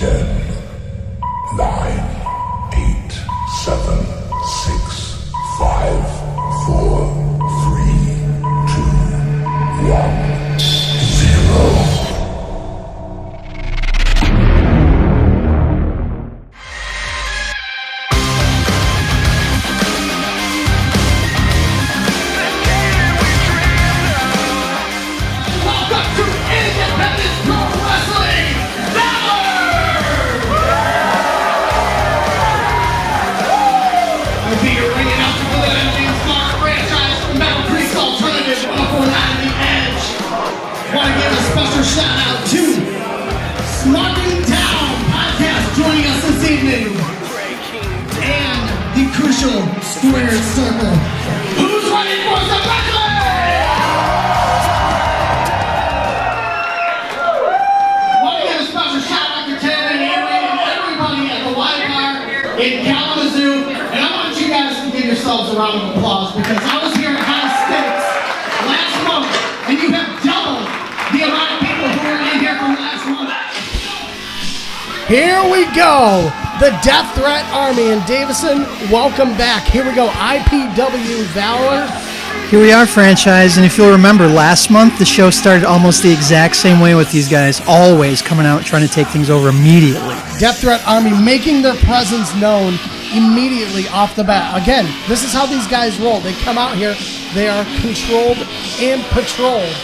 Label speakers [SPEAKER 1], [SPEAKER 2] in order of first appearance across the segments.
[SPEAKER 1] 10, 9, 8, 7, 6, 5, 4, 3, 2, 1, 0.
[SPEAKER 2] Shout out to Smarting Down Podcast joining us this evening, and the Crucial Squared Circle. Who's ready for some wrestling? Want to give a special shout out to Ted and Aaron and everybody at the Wide Bar in Kalamazoo, and I want you guys to give yourselves a round of applause because I was here at High Stakes last month, and you have doubled the amount of people who were in here from last month.
[SPEAKER 3] Here we go. The Death Threat Army in Davison. Welcome back. Here we go. IPW Valor.
[SPEAKER 4] Here we are, franchise, and if you'll remember, last month the show started almost the exact same way with these guys, always coming out trying to take things over immediately.
[SPEAKER 3] Death Threat Army making their presence known immediately off the bat. Again, this is how these guys roll. They come out here, they are controlled and patrolled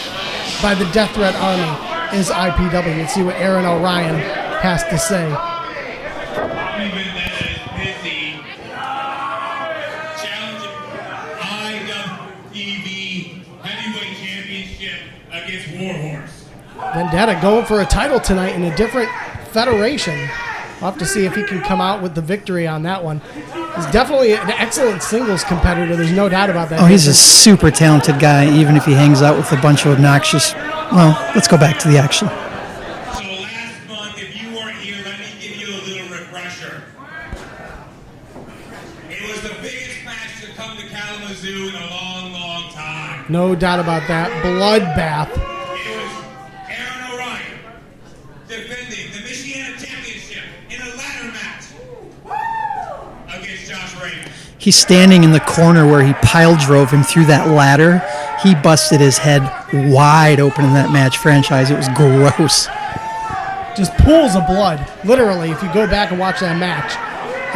[SPEAKER 3] by the Death Threat Army is IPW. Let's see what Aaron Orion has to say.
[SPEAKER 5] Vendetta is busy challenging IPW Heavyweight Championship against Warhorse.
[SPEAKER 3] Vendetta going for a title tonight in a different federation. We'll have to see if he can come out with the victory on that one. He's definitely an excellent singles competitor. There's no doubt about that.
[SPEAKER 4] Oh, he's a super talented guy, even if he hangs out with a bunch of obnoxious... Well, let's go back to the action.
[SPEAKER 5] So last month, if you weren't here, let me give you a little refresher. It was the biggest match to come to Kalamazoo in a long, long time.
[SPEAKER 3] No doubt about that. Bloodbath.
[SPEAKER 5] It was Aaron Orion defending the Michiana Championship in a ladder match against Josh Raymond.
[SPEAKER 4] He's standing in the corner where he pile drove him through that ladder. He busted his head wide open in that match, franchise. It was gross.
[SPEAKER 3] Just pools of blood. Literally, if you go back and watch that match,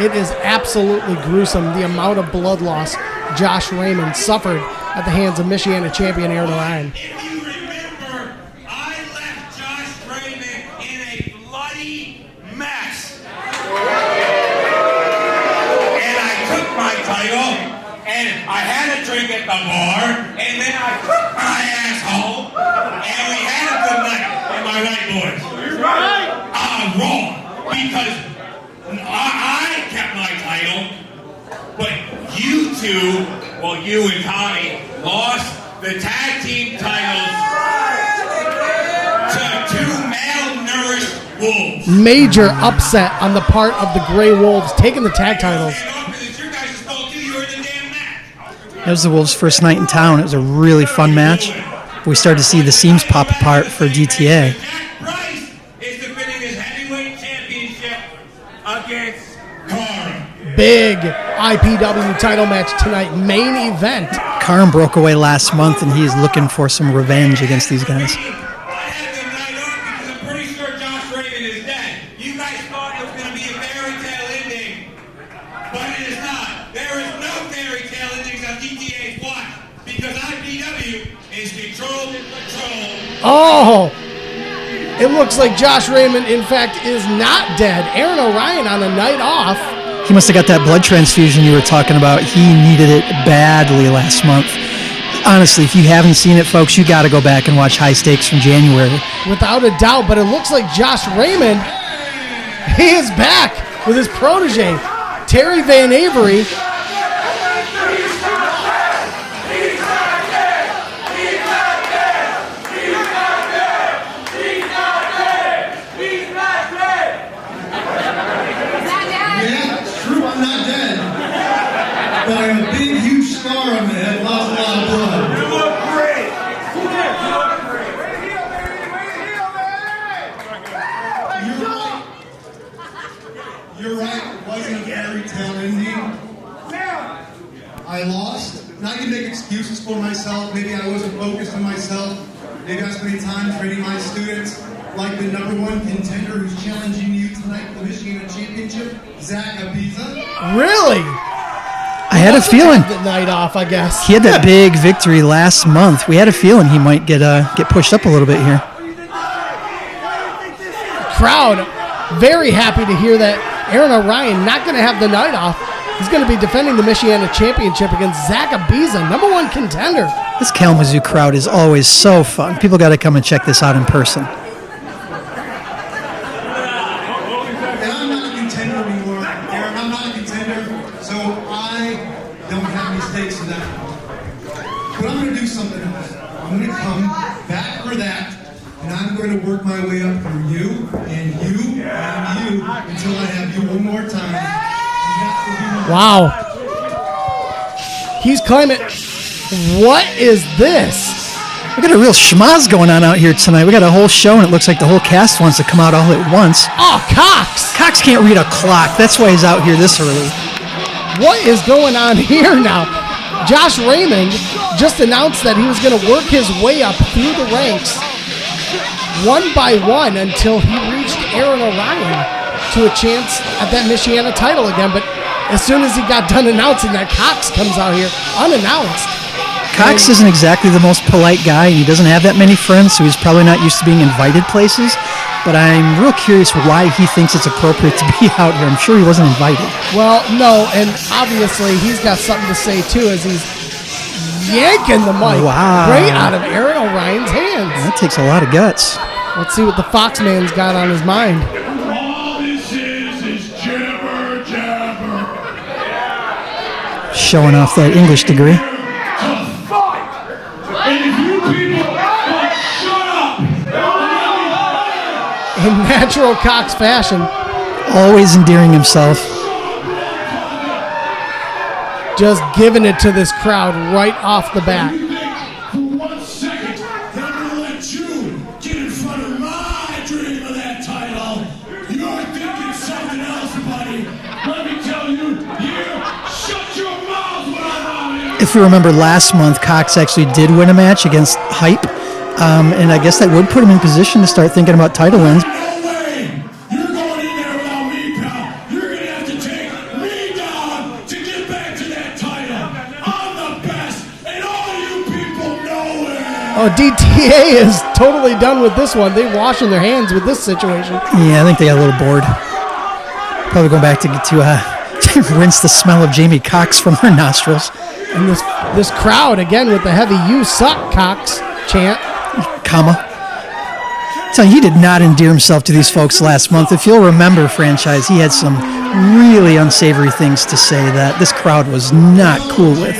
[SPEAKER 3] it is absolutely gruesome the amount of blood loss Josh Raymond suffered at the hands of Michiana champion Aaron Orion.
[SPEAKER 5] If you remember, I left Josh Raymond in a bloody mess. And I took my title, and I had a drink at the bar, and then I took my ass home, and we had a good night. Am I right, boys? You're right. Wrong. Because I kept my title, but you two, well, you and Tommy, lost the tag team titles to two malnourished wolves.
[SPEAKER 3] Major upset on the part of the Grey Wolves taking the tag titles.
[SPEAKER 4] That was the Wolves' first night in town. It was a really fun match. We started to see the seams pop apart for DTA.
[SPEAKER 5] Jack Price is defending his heavyweight championship against Karam.
[SPEAKER 3] Big IPW title match tonight, main event.
[SPEAKER 4] Karim broke away last month, and he is looking for some revenge against these guys.
[SPEAKER 5] I had the night off because I'm pretty sure Josh Raymond is dead. You guys thought it was going to be a fairy tale ending, but it is not. There is no fairy tale endings on DTA's watch because IPW is controlled and patrolled.
[SPEAKER 3] Oh, it looks like Josh Raymond, in fact, is not dead. Aaron Orion on a night off.
[SPEAKER 4] He must have got that blood transfusion you were talking about. He needed it badly last month. Honestly, if you haven't seen it, folks, you got to go back and watch High Stakes from January.
[SPEAKER 3] Without a doubt, but it looks like Josh Raymond, he is back with his protege, Terry Van Avery.
[SPEAKER 2] But I have a big, huge scar on my head, lost a lot of blood.
[SPEAKER 5] You look great.
[SPEAKER 2] You're right.
[SPEAKER 6] You're right, it wasn't a fairy tale ending. I lost, and I can make excuses for myself. Maybe I wasn't focused on myself. Maybe I spent time training my students, like the #1 contender who's challenging you tonight for the Michigan Championship, Zach Ibiza.
[SPEAKER 3] Really?
[SPEAKER 4] I had a feeling.
[SPEAKER 3] The night off, I guess.
[SPEAKER 4] He had that big victory last month. We had a feeling he might get pushed up a little bit here.
[SPEAKER 3] Crowd very happy to hear that Aaron Orion not going to have the night off. He's going to be defending the Michiana Championship against Zach Ibiza, #1 contender.
[SPEAKER 4] This Kalamazoo crowd is always so fun. People got to come and check this out in person.
[SPEAKER 6] And I'm not a contender anymore, Aaron. I'm not a contender, so I don't have any stakes in that. But I'm going to do something else. I'm going to come back for that, and I'm going to work my way up through you and you and you until I have you one more time.
[SPEAKER 3] Wow. He's claiming. What is this?
[SPEAKER 4] We got a real schmaz going on out here tonight. We got a whole show, and it looks like the whole cast wants to come out all at once.
[SPEAKER 3] Oh, Cox.
[SPEAKER 4] Cox can't read a clock. That's why he's out here this early.
[SPEAKER 3] What is going on here now? Josh Raymond just announced that he was going to work his way up through the ranks one by one until he reached Aaron Orion to a chance at that Michiana title again. But as soon as he got done announcing that, Cox comes out here unannounced.
[SPEAKER 4] Cox isn't exactly the most polite guy, and he doesn't have that many friends, so he's probably not used to being invited places. But I'm real curious why he thinks it's appropriate to be out here. I'm sure he wasn't invited.
[SPEAKER 3] Well, no, and obviously he's got something to say too as he's yanking the mic right out of Aaron Orion's hands.
[SPEAKER 4] That takes a lot of guts.
[SPEAKER 3] Let's see what the Foxman's got on his mind.
[SPEAKER 1] All this is jabber jabber.
[SPEAKER 4] Showing off that English degree.
[SPEAKER 1] And if you people will shut up,
[SPEAKER 3] in natural Cox fashion.
[SPEAKER 4] Always endearing himself.
[SPEAKER 3] Just giving it to this crowd right off the bat.
[SPEAKER 1] for 1 second, that I'm gonna let you get in front of my dream of that title. You're thinking something else, buddy. Let me tell you, shut your mouth when I'm out here.
[SPEAKER 4] If you remember last month, Cox actually did win a match against Hype. And I guess that would put him in position to start thinking about title wins.
[SPEAKER 1] No way! You're going in there without me, pal. You're going to have to take me down to get back to that title. I'm the best, and all you people know it.
[SPEAKER 3] Oh, DTA is totally done with this one. They're washing their hands with this situation.
[SPEAKER 4] Yeah, I think they got a little bored. Probably going back to rinse the smell of Jamie Cox from her nostrils.
[SPEAKER 3] And this crowd, again, with the heavy "You suck, Cox" chant.
[SPEAKER 4] So he did not endear himself to these folks last month. If you'll remember, franchise, he had some really unsavory things to say that this crowd was not cool with.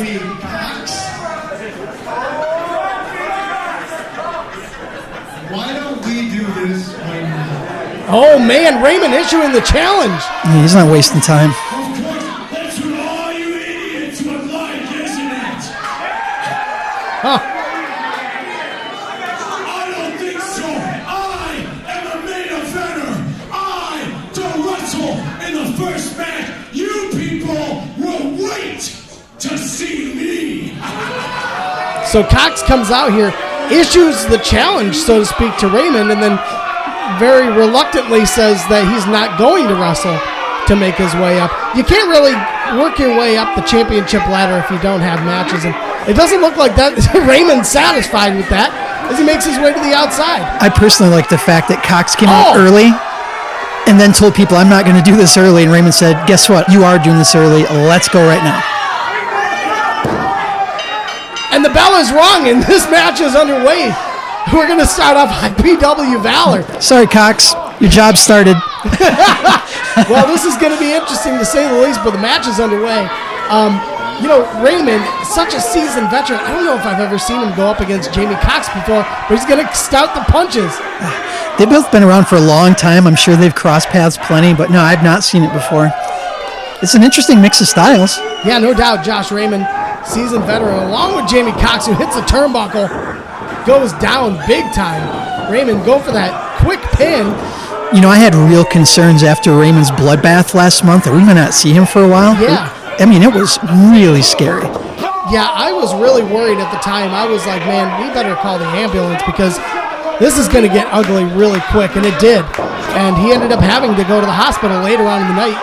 [SPEAKER 6] Why don't we do this right now?
[SPEAKER 3] Oh, man, Raymond issuing the challenge.
[SPEAKER 4] Yeah, he's not wasting time.
[SPEAKER 1] Of course, that's what all you idiots would like, isn't it?
[SPEAKER 3] Huh.
[SPEAKER 1] First match, you people will wait to see me.
[SPEAKER 3] So Cox comes out here, issues the challenge, so to speak, to Raymond, and then very reluctantly says that he's not going to wrestle to make his way up. You can't really work your way up the championship ladder if you don't have matches, and it doesn't look like that. Raymond's satisfied with that as he makes his way to the outside.
[SPEAKER 4] I personally like the fact that Cox came out early and then told people, I'm not going to do this early. And Raymond said, guess what? You are doing this early. Let's go right now.
[SPEAKER 3] And the bell is rung, and this match is underway. We're going to start off IPW Valor.
[SPEAKER 4] Sorry, Cox. Your job started.
[SPEAKER 3] Well, this is going to be interesting to say the least, but the match is underway. Raymond, such a seasoned veteran. I don't know if I've ever seen him go up against Jamie Cox before, but he's going to start the punches.
[SPEAKER 4] They've both been around for a long time. I'm sure they've crossed paths plenty, but no, I've not seen it before. It's an interesting mix of styles.
[SPEAKER 3] Yeah, no doubt. Josh Raymond, seasoned veteran, along with Jamie Cox, who hits a turnbuckle, goes down big time. Raymond go for that quick pin.
[SPEAKER 4] You know, I had real concerns after Raymond's bloodbath last month that we might not see him for a while.
[SPEAKER 3] Yeah.
[SPEAKER 4] I mean, it was really scary.
[SPEAKER 3] Yeah, I was really worried at the time. I was like, man, we better call the ambulance because this is going to get ugly really quick, and it did. And he ended up having to go to the hospital later on in the night,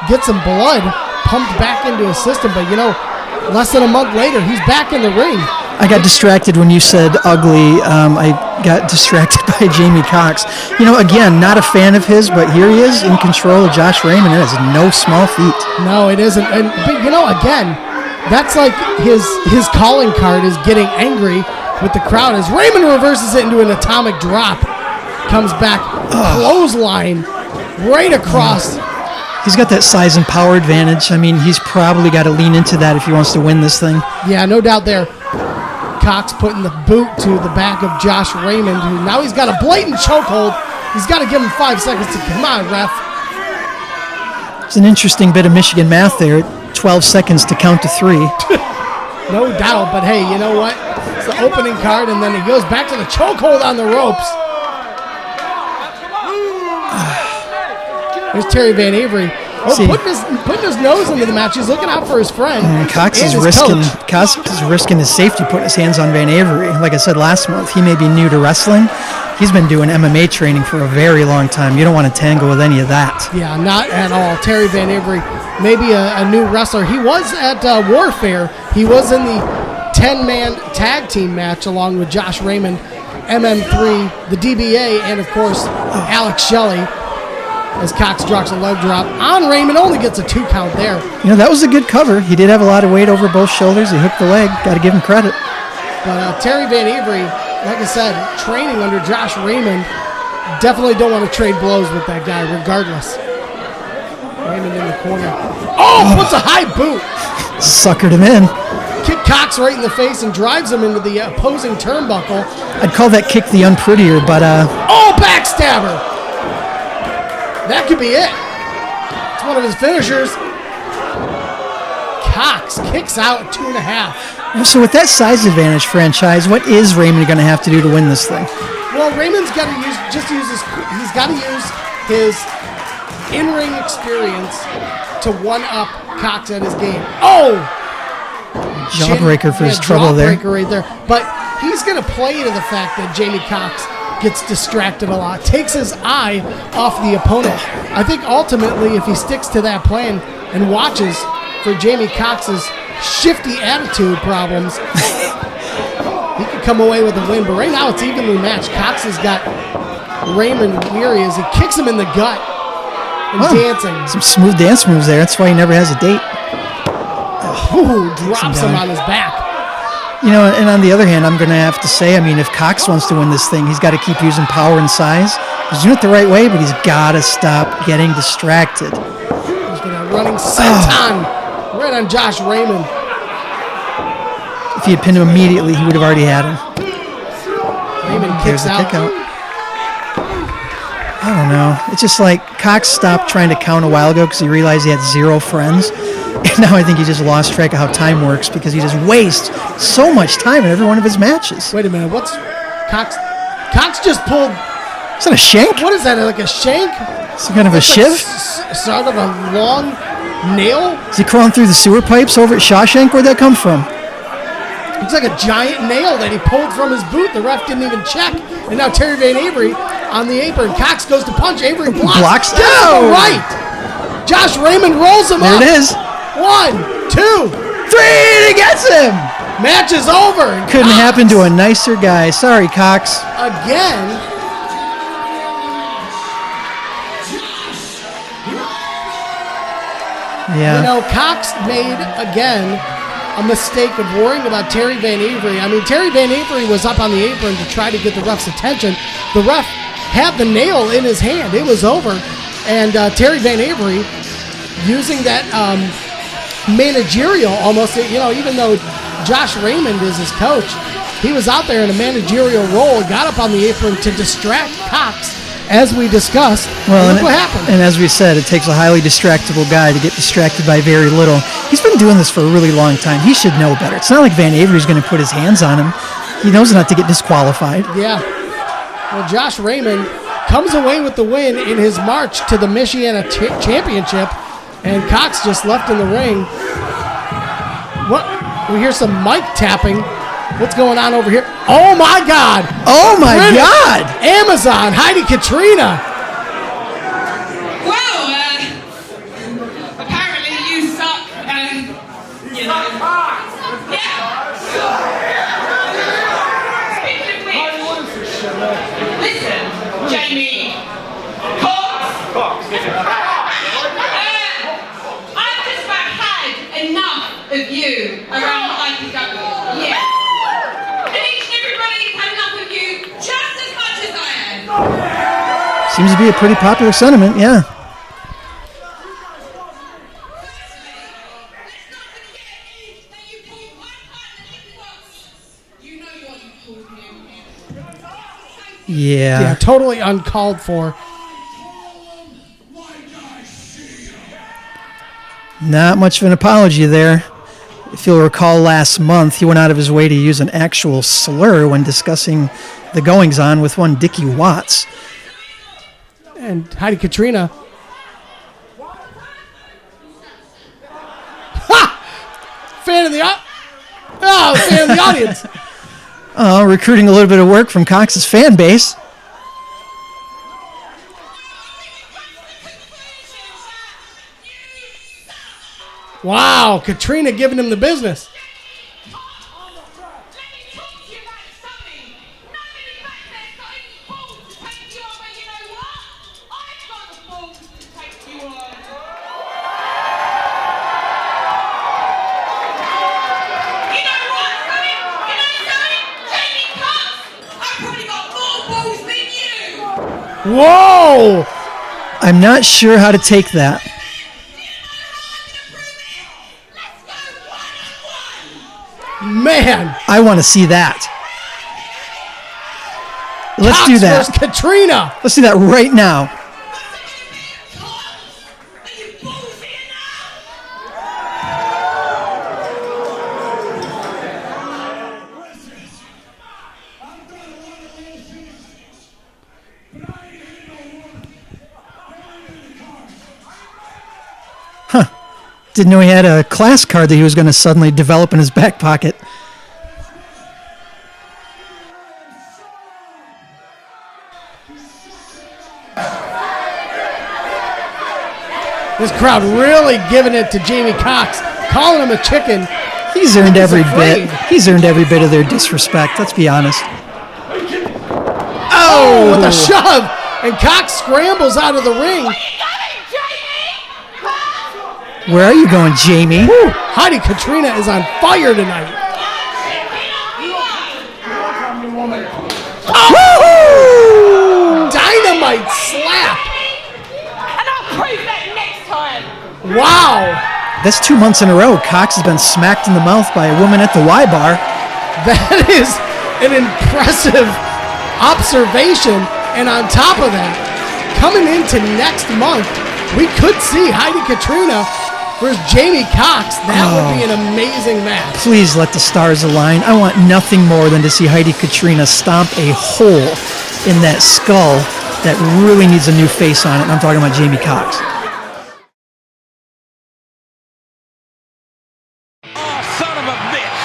[SPEAKER 3] get some blood pumped back into his system. But, you know, less than a month later, he's back in the ring.
[SPEAKER 4] I got distracted when you said ugly. I got distracted by Jamie Cox. You know, again, not a fan of his, but here he is in control of Josh Raymond. It is no small feat.
[SPEAKER 3] No, it isn't. But, you know, again, that's like his calling card is getting angry with the crowd as Raymond reverses it into an atomic drop. Comes back, clothesline right across.
[SPEAKER 4] He's got that size and power advantage. I mean, he's probably got to lean into that if he wants to win this thing.
[SPEAKER 3] Yeah, no doubt there. Cox putting the boot to the back of Josh Raymond, who now he's got a blatant chokehold. He's got to give him 5 seconds to come on, ref.
[SPEAKER 4] It's an interesting bit of Michigan math there. 12 seconds to count to 3.
[SPEAKER 3] No doubt, but hey, you know what? It's the opening card, and then he goes back to the chokehold on the ropes. There's Terry Van Avery. Putting his nose into the match. He's looking out for his friend.
[SPEAKER 4] Cox is risking his safety, putting his hands on Van Avery. Like I said last month, he may be new to wrestling. He's been doing MMA training for a very long time. You don't want to tangle with any of that.
[SPEAKER 3] Yeah, not at all. Terry Van Avery, maybe a new wrestler. He was at Warfare. He was in the 10-man tag team match along with Josh Raymond, MM3, the DBA, and, of course, Alex Shelley. As Cox drops a leg drop on Raymond, only gets a 2 count there.
[SPEAKER 4] You know, that was a good cover. He did have a lot of weight over both shoulders. He hooked the leg. Got to give him credit.
[SPEAKER 3] But Terry Van Avery, like I said, training under Josh Raymond, definitely don't want to trade blows with that guy regardless. Raymond in the corner. Oh, puts a high boot.
[SPEAKER 4] Suckered him in.
[SPEAKER 3] Kick Cox right in the face and drives him into the opposing turnbuckle.
[SPEAKER 4] I'd call that kick the unprettier, but...
[SPEAKER 3] Oh, backstabber. That could be it. It's one of his finishers. Cox kicks out 2.5.
[SPEAKER 4] So with that size advantage franchise, what is Raymond going to have to do to win this thing?
[SPEAKER 3] Well, Raymond's got to use he's got to use his in-ring experience to one-up Cox at his game. Oh!
[SPEAKER 4] Jawbreaker for his trouble there.
[SPEAKER 3] Jawbreaker right there. But he's going to play to the fact that Jamie Cox gets distracted a lot, takes his eye off the opponent. I think ultimately if he sticks to that plan and watches for Jamie Cox's shifty attitude problems, he could come away with a win. But right now it's evenly matched. Cox has got Raymond weary as he kicks him in the gut and dancing.
[SPEAKER 4] Some smooth dance moves there. That's why he never has a date.
[SPEAKER 3] Ooh, drops him on his back.
[SPEAKER 4] You know, and on the other hand, I'm going to have to say, I mean, if Cox wants to win this thing, he's got to keep using power and size. He's doing it the right way, but he's got to stop getting distracted.
[SPEAKER 3] He's going to running senton right on Josh Raymond.
[SPEAKER 4] If he had pinned him immediately, he would have already had him.
[SPEAKER 3] Raymond
[SPEAKER 4] There's
[SPEAKER 3] kicks
[SPEAKER 4] the
[SPEAKER 3] out.
[SPEAKER 4] kick out. I don't know. It's just like Cox stopped trying to count a while ago because he realized he had 0 friends. And now I think he just lost track of how time works because he just wastes so much time in every one of his matches.
[SPEAKER 3] Wait a minute. What's Cox? Cox just pulled.
[SPEAKER 4] Is that a shank?
[SPEAKER 3] What is that? Like a shank?
[SPEAKER 4] Some kind of a shiv?
[SPEAKER 3] Sort of a long nail?
[SPEAKER 4] Is he crawling through the sewer pipes over at Shawshank? Where'd that come from?
[SPEAKER 3] Looks like a giant nail that he pulled from his boot. The ref didn't even check. And now Terry Van Avery on the apron. Cox goes to punch. Avery blocks.
[SPEAKER 4] Down.
[SPEAKER 3] Right. Josh Raymond rolls him up.
[SPEAKER 4] There it is.
[SPEAKER 3] 1, 2, 3.
[SPEAKER 4] He gets him.
[SPEAKER 3] Match is over.
[SPEAKER 4] Couldn't happen to a nicer guy. Sorry, Cox.
[SPEAKER 3] Again.
[SPEAKER 4] Yeah.
[SPEAKER 3] You know, Cox made, again, a mistake of worrying about Terry Van Avery. I mean, Terry Van Avery was up on the apron to try to get the ref's attention. The ref had the nail in his hand. It was over. And Terry Van Avery, using that managerial almost, you know, even though Josh Raymond is his coach, he was out there in a managerial role, got up on the apron to distract Cox, as we discussed.
[SPEAKER 4] Well,
[SPEAKER 3] look what happened.
[SPEAKER 4] And as we said, it takes a highly distractible guy to get distracted by very little. He's been doing this for a really long time. He should know better. It's not like Van Avery's going to put his hands on him. He knows not to get disqualified.
[SPEAKER 3] Yeah. Well, Josh Raymond comes away with the win in his march to the Michiana Championship, and Cox just left in the ring. What? We hear some mic tapping. What's going on over here? Oh my God!
[SPEAKER 4] Oh my God!
[SPEAKER 3] Amazon, Heidi Katrina.
[SPEAKER 7] Well, apparently you suck, you know. Yeah. Speaking of which, listen, Jamie Cox. I've just about had enough of you around the IPW. Yeah. And each and everybody's had enough of you just as much as I have.
[SPEAKER 4] Seems to be a pretty popular sentiment, yeah. Yeah.
[SPEAKER 3] Totally uncalled for.
[SPEAKER 4] Not much of an apology there. If you'll recall last month, he went out of his way to use an actual slur when discussing the goings-on with one Dickie Watts.
[SPEAKER 3] And Heidi Katrina. Ha! Fan of the audience.
[SPEAKER 4] Recruiting a little bit of work from Cox's fan base.
[SPEAKER 3] Wow, Katrina giving him the business. Whoa!
[SPEAKER 4] I'm not sure how to take that.
[SPEAKER 3] Man!
[SPEAKER 4] I want to see that. Let's
[SPEAKER 3] Cox
[SPEAKER 4] do that.
[SPEAKER 3] versus Katrina.
[SPEAKER 4] Let's do that right now. Didn't know he had a class card that he was going to suddenly develop in his back pocket.
[SPEAKER 3] This crowd really giving it to Jamie Cox, calling him a chicken.
[SPEAKER 4] He's earned every bit. He's earned every bit of their disrespect. Let's be honest.
[SPEAKER 3] Oh, with a shove, and Cox scrambles out of the ring.
[SPEAKER 4] Where are you going, Jamie?
[SPEAKER 3] Woo. Heidi Katrina is on fire tonight. Oh! Dynamite slap.
[SPEAKER 7] And I'll prove that next time.
[SPEAKER 3] Wow.
[SPEAKER 4] That's 2 months in a row. Cox has been smacked in the mouth by a woman at the Y Bar.
[SPEAKER 3] That is an impressive observation. And on top of that, coming into next month, we could see Heidi Katrina versus Jamie Cox. That would be an amazing match.
[SPEAKER 4] Please let the stars align. I want nothing more than to see Heidi Katrina stomp a hole in that skull that really needs a new face on it. And I'm talking about Jamie Cox.
[SPEAKER 5] Oh, son of a bitch!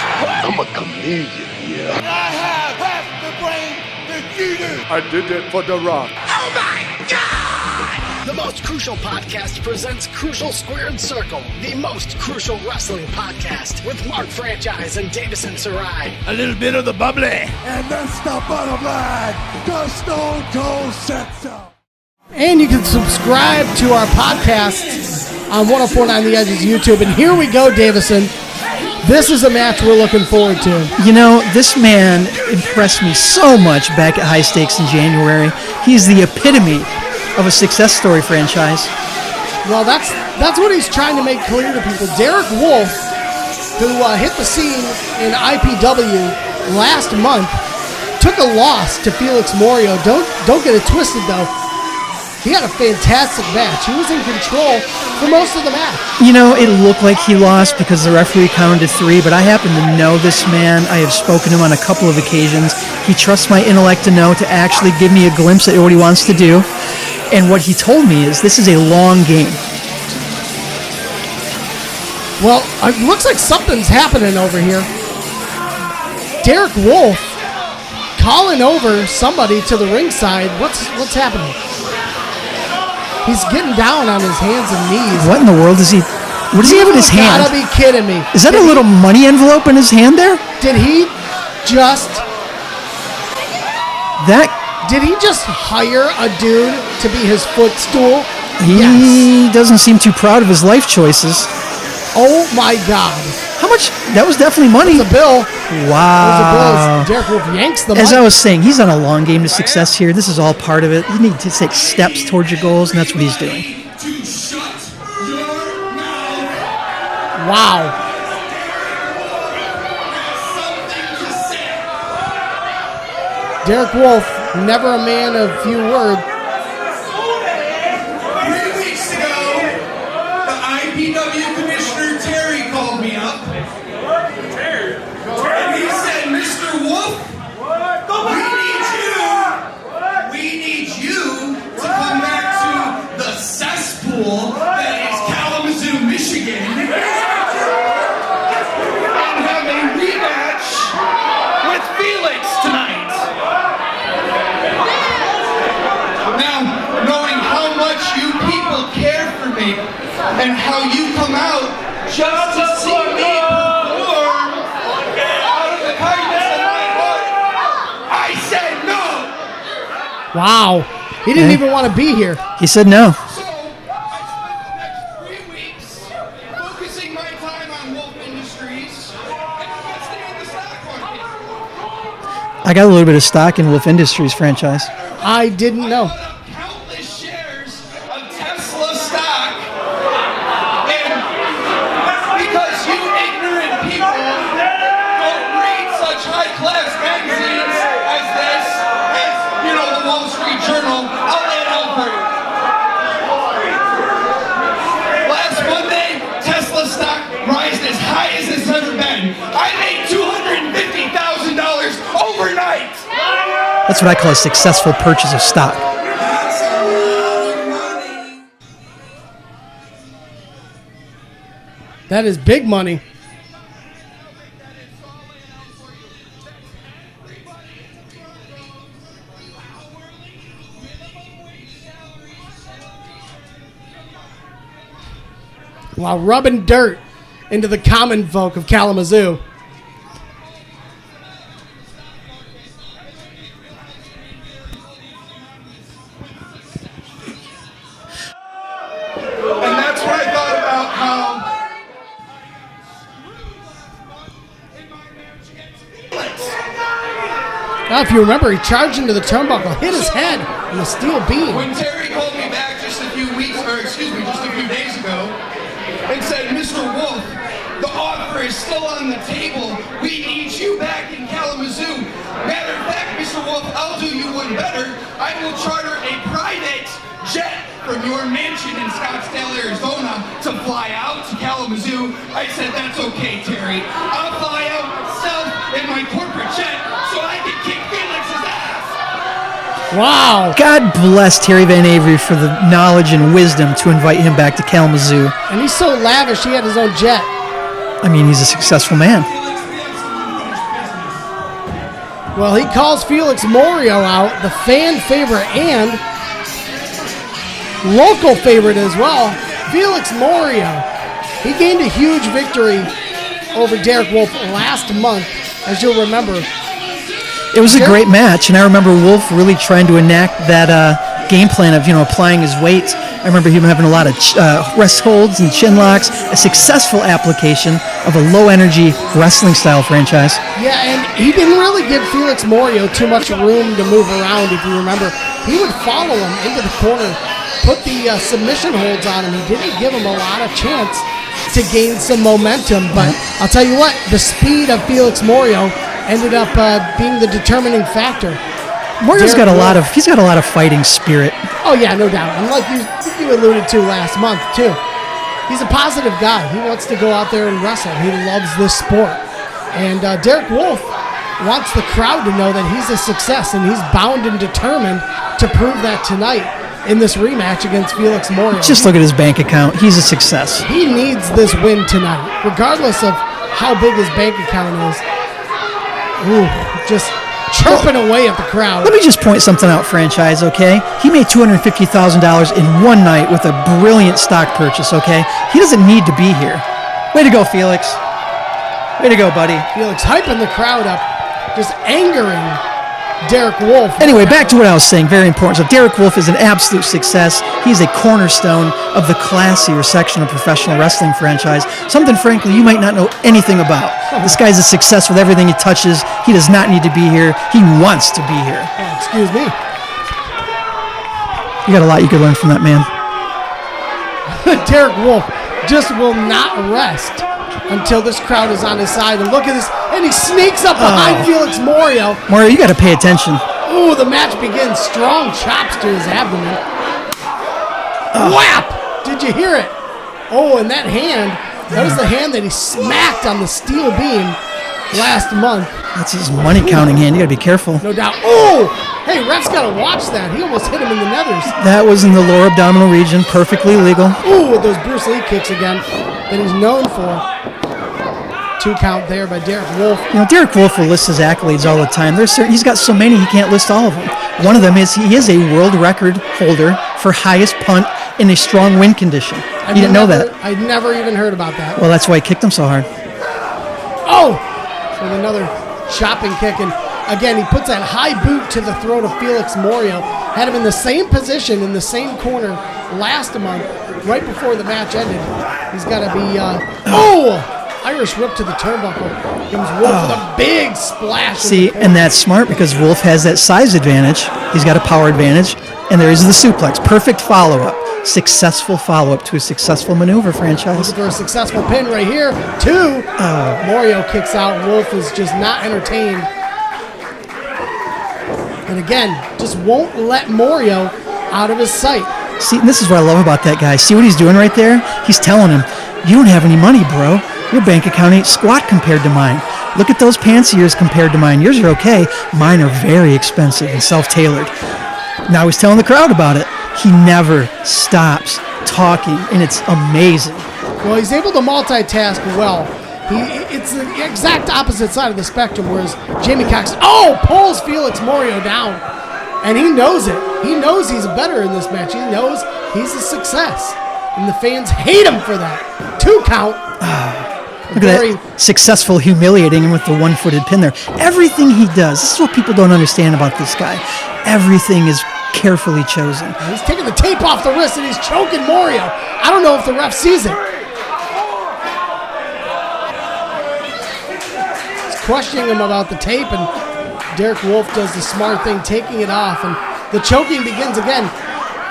[SPEAKER 8] I'm a comedian, yeah.
[SPEAKER 1] I have half the brain that you do.
[SPEAKER 8] I did it for The Rock.
[SPEAKER 1] Oh my God!
[SPEAKER 2] The Most Crucial Podcast presents Crucial Squared Circle, the most crucial wrestling podcast with Mark Franchise and Davison Sarai.
[SPEAKER 1] A little bit of the bubbly. And that's the bottom line. The Stone Cold said so.
[SPEAKER 3] And you can subscribe to our podcasts on 104.9 The Edge's YouTube. And here we go, Davison. This is a match we're looking forward to.
[SPEAKER 4] You know, this man impressed me so much back at High Stakes in January. He's the epitome of a success story franchise.
[SPEAKER 3] Well, that's what he's trying to make clear to people. Derek Wolfe, who hit the scene in IPW last month, took a loss to Felix Morio. Don't get it twisted, though. He had a fantastic match. He was in control for most of the match.
[SPEAKER 4] You know, it looked like he lost because the referee counted to 3, but I happen to know this man. I have spoken to him on a couple of occasions. He trusts my intellect to know to actually give me a glimpse at what he wants to do. And what he told me is this is a long game.
[SPEAKER 3] Well, it looks like something's happening over here. Derek Wolfe calling over somebody to the ringside. What's happening? He's getting down on his hands and knees.
[SPEAKER 4] What in the world is he? What does he have in his hand?
[SPEAKER 3] You gotta be kidding me.
[SPEAKER 4] Is that a little money envelope in his hand there?
[SPEAKER 3] Did he just hire a dude to be his footstool?
[SPEAKER 4] He doesn't seem too proud of his life choices.
[SPEAKER 3] Oh my God.
[SPEAKER 4] How much? That was definitely money.
[SPEAKER 3] It's a bill.
[SPEAKER 4] Wow.
[SPEAKER 3] Derek Wolfe yanks the money.
[SPEAKER 4] As I was saying, he's on a long game to success here. This is all part of it. You need to take steps towards your goals, and that's what he's doing.
[SPEAKER 3] Wow. Derek Wolfe, never a man of few words.
[SPEAKER 6] 3 weeks ago, the IPW Commissioner Terry called me up. And he said, Mr. Wolfe, we need you to come back to the cesspool that is Kalamazoo, Michigan, and have a rematch with Felix tonight. Now, knowing how much you people care for me and how you come out just to see me perform out of the kindness of my heart, I said no.
[SPEAKER 3] Wow. He didn't even want to be here.
[SPEAKER 4] He said no.
[SPEAKER 6] So, I spent the next 3 weeks focusing my time on Wolfe Industries and investing in the stock market.
[SPEAKER 4] I got a little bit of stock in Wolfe Industries franchise.
[SPEAKER 3] I didn't know.
[SPEAKER 6] Countless shares of Tesla stock, and because you ignorant people don't read such high-class magazines as this, as, the Wall Street Journal, I'll lay it out for you. Last Monday, Tesla stock rised as high as it's ever been. I made $250,000 overnight.
[SPEAKER 4] That's what I call a successful purchase of stock.
[SPEAKER 6] That's a lot of money.
[SPEAKER 3] That is big money. While rubbing dirt into the common folk of Kalamazoo.
[SPEAKER 6] And that's what I thought about how
[SPEAKER 3] Now, if you remember, he charged into the turnbuckle, hit his head on the steel beam.
[SPEAKER 6] when Terry called me back just a few days ago, and said, Mr. Wolfe, the offer is still on the table. We need you back in Kalamazoo. Matter of fact, Mr. Wolfe, I'll do you one better. I will charter a private jet from your mansion in Scottsdale, Arizona to fly out to Kalamazoo. I said, that's okay, Terry. I'll fly out myself in my corporate jet so I can kick Felix's ass.
[SPEAKER 3] Wow.
[SPEAKER 4] God bless Terry Van Avery for the knowledge and wisdom to invite him back to Kalamazoo.
[SPEAKER 3] And he's so lavish, he had his own jet.
[SPEAKER 4] I mean, he's a successful man.
[SPEAKER 3] Well, he calls Felix Moria out, the fan favorite and local favorite as well. Felix Moria. He gained a huge victory over Derek Wolfe last month, as you'll remember.
[SPEAKER 4] It was a great match, and I remember Wolfe really trying to enact that game plan of, applying his weight. I remember him having a lot of rest holds and chin locks, a successful application of a low-energy wrestling-style franchise.
[SPEAKER 3] Yeah, and he didn't really give Felix Moria too much room to move around, if you remember. He would follow him into the corner, put the submission holds on him. He didn't give him a lot of chance to gain some momentum, but I'll tell you what, the speed of Felix Moria ended up being the determining factor.
[SPEAKER 4] Morio's got a lot of fighting spirit.
[SPEAKER 3] Oh yeah, no doubt. And like you alluded to last month too, he's a positive guy. He wants to go out there and wrestle. He loves this sport. And Derek Wolfe wants the crowd to know that he's a success, and he's bound and determined to prove that tonight in this rematch against Felix Moria.
[SPEAKER 4] Just look at his bank account. He's a success.
[SPEAKER 3] He needs this win tonight, regardless of how big his bank account is. Ooh, just chirping away at the crowd.
[SPEAKER 4] Let me just point something out, franchise, okay? He made $250,000 in one night with a brilliant stock purchase, okay? He doesn't need to be here. Way to go, Felix. Way to go, buddy.
[SPEAKER 3] Felix hyping the crowd up, just angering Derek Wolfe.
[SPEAKER 4] Anyway, back to what I was saying. Very important. So Derek Wolfe is an absolute success. He's a cornerstone of the classier section of professional wrestling franchise. Something, frankly, you might not know anything about. This guy's a success with everything he touches. He does not need to be here. He wants to be here.
[SPEAKER 3] Oh, excuse me.
[SPEAKER 4] You got a lot you could learn from that man.
[SPEAKER 3] Derek Wolfe just will not rest until this crowd is on his side. And look at this. And he sneaks up behind Felix Moria.
[SPEAKER 4] Moria, you got to pay attention.
[SPEAKER 3] Ooh, the match begins. Strong chops to his abdomen. Whap! Did you hear it? Oh, and that hand, that was the hand that he smacked on the steel beam last month.
[SPEAKER 4] That's his money counting hand. You got to be careful.
[SPEAKER 3] No doubt. Oh! Hey, ref's got to watch that. He almost hit him in the nethers.
[SPEAKER 4] That was in the lower abdominal region. Perfectly legal.
[SPEAKER 3] Ooh, with those Bruce Lee kicks again that he's known for. 2 count there by Derek Wolfe.
[SPEAKER 4] You know, Derek Wolfe will list his accolades all the time. He's got so many he can't list all of them. One of them is he is a world record holder for highest punt in a strong wind condition. You didn't know that?
[SPEAKER 3] I never even heard about that.
[SPEAKER 4] Well, that's why he kicked him so hard.
[SPEAKER 3] Oh! With another chopping kick. And again, he puts that high boot to the throat of Felix Moria. Had him in the same position, in the same corner last month, right before the match ended. He's got to be... Irish whip to the turnbuckle. Gives Wolfe with a big splash.
[SPEAKER 4] See, and that's smart because Wolfe has that size advantage. He's got a power advantage. And there is the suplex. Perfect follow-up. Successful follow-up to a successful maneuver, franchise.
[SPEAKER 3] Looking for a successful pin right here. 2. Moria kicks out. Wolfe is just not entertained. And again, just won't let Moria out of his sight.
[SPEAKER 4] See, this is what I love about that guy. See what he's doing right there? He's telling him, you don't have any money, bro. Your bank account ain't squat compared to mine. Look at those pants of yours compared to mine. Yours are okay. Mine are very expensive and self-tailored. Now he's telling the crowd about it. He never stops talking, and it's amazing.
[SPEAKER 3] Well, he's able to multitask well. It's the exact opposite side of the spectrum, whereas Jamie Cox, pulls Felix Moria down. And he knows it. He knows he's better in this match. He knows he's a success. And the fans hate him for that. 2 count.
[SPEAKER 4] Look at that. Successful humiliating him with the one-footed pin there. Everything he does, this is what people don't understand about this guy. Everything is carefully chosen.
[SPEAKER 3] He's taking the tape off the wrist and he's choking Moria. I don't know if the ref sees it. He's questioning him about the tape, and Derek Wolfe does the smart thing, taking it off, and the choking begins again.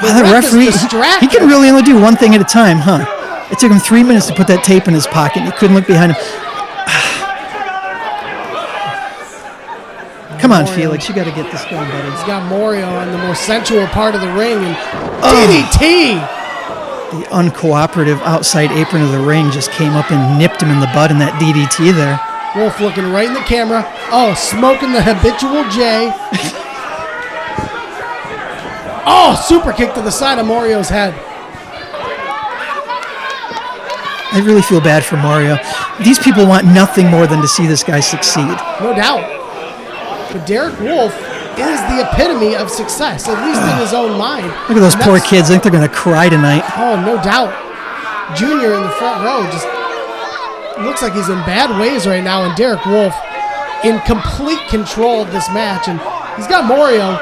[SPEAKER 4] The referee, he can really only do one thing at a time, huh? It took him 3 minutes to put that tape in his pocket. He couldn't look behind him. Come on, Felix, you got to get this going, buddy.
[SPEAKER 3] He's got Moria on the more sensual part of the ring, and DDT.
[SPEAKER 4] The uncooperative outside apron of the ring just came up and nipped him in the bud in that DDT there.
[SPEAKER 3] Wolfe looking right in the camera. Oh, smoking the habitual J. Super kick to the side of Moria's head.
[SPEAKER 4] I really feel bad for Moria. These people want nothing more than to see this guy succeed.
[SPEAKER 3] No doubt. But Derek Wolfe is the epitome of success, at least in his own mind.
[SPEAKER 4] Look at those poor kids. I think they're going to cry tonight.
[SPEAKER 3] Oh, no doubt. Junior in the front row just looks like he's in bad ways right now, and Derek Wolfe in complete control of this match. And he's got Moria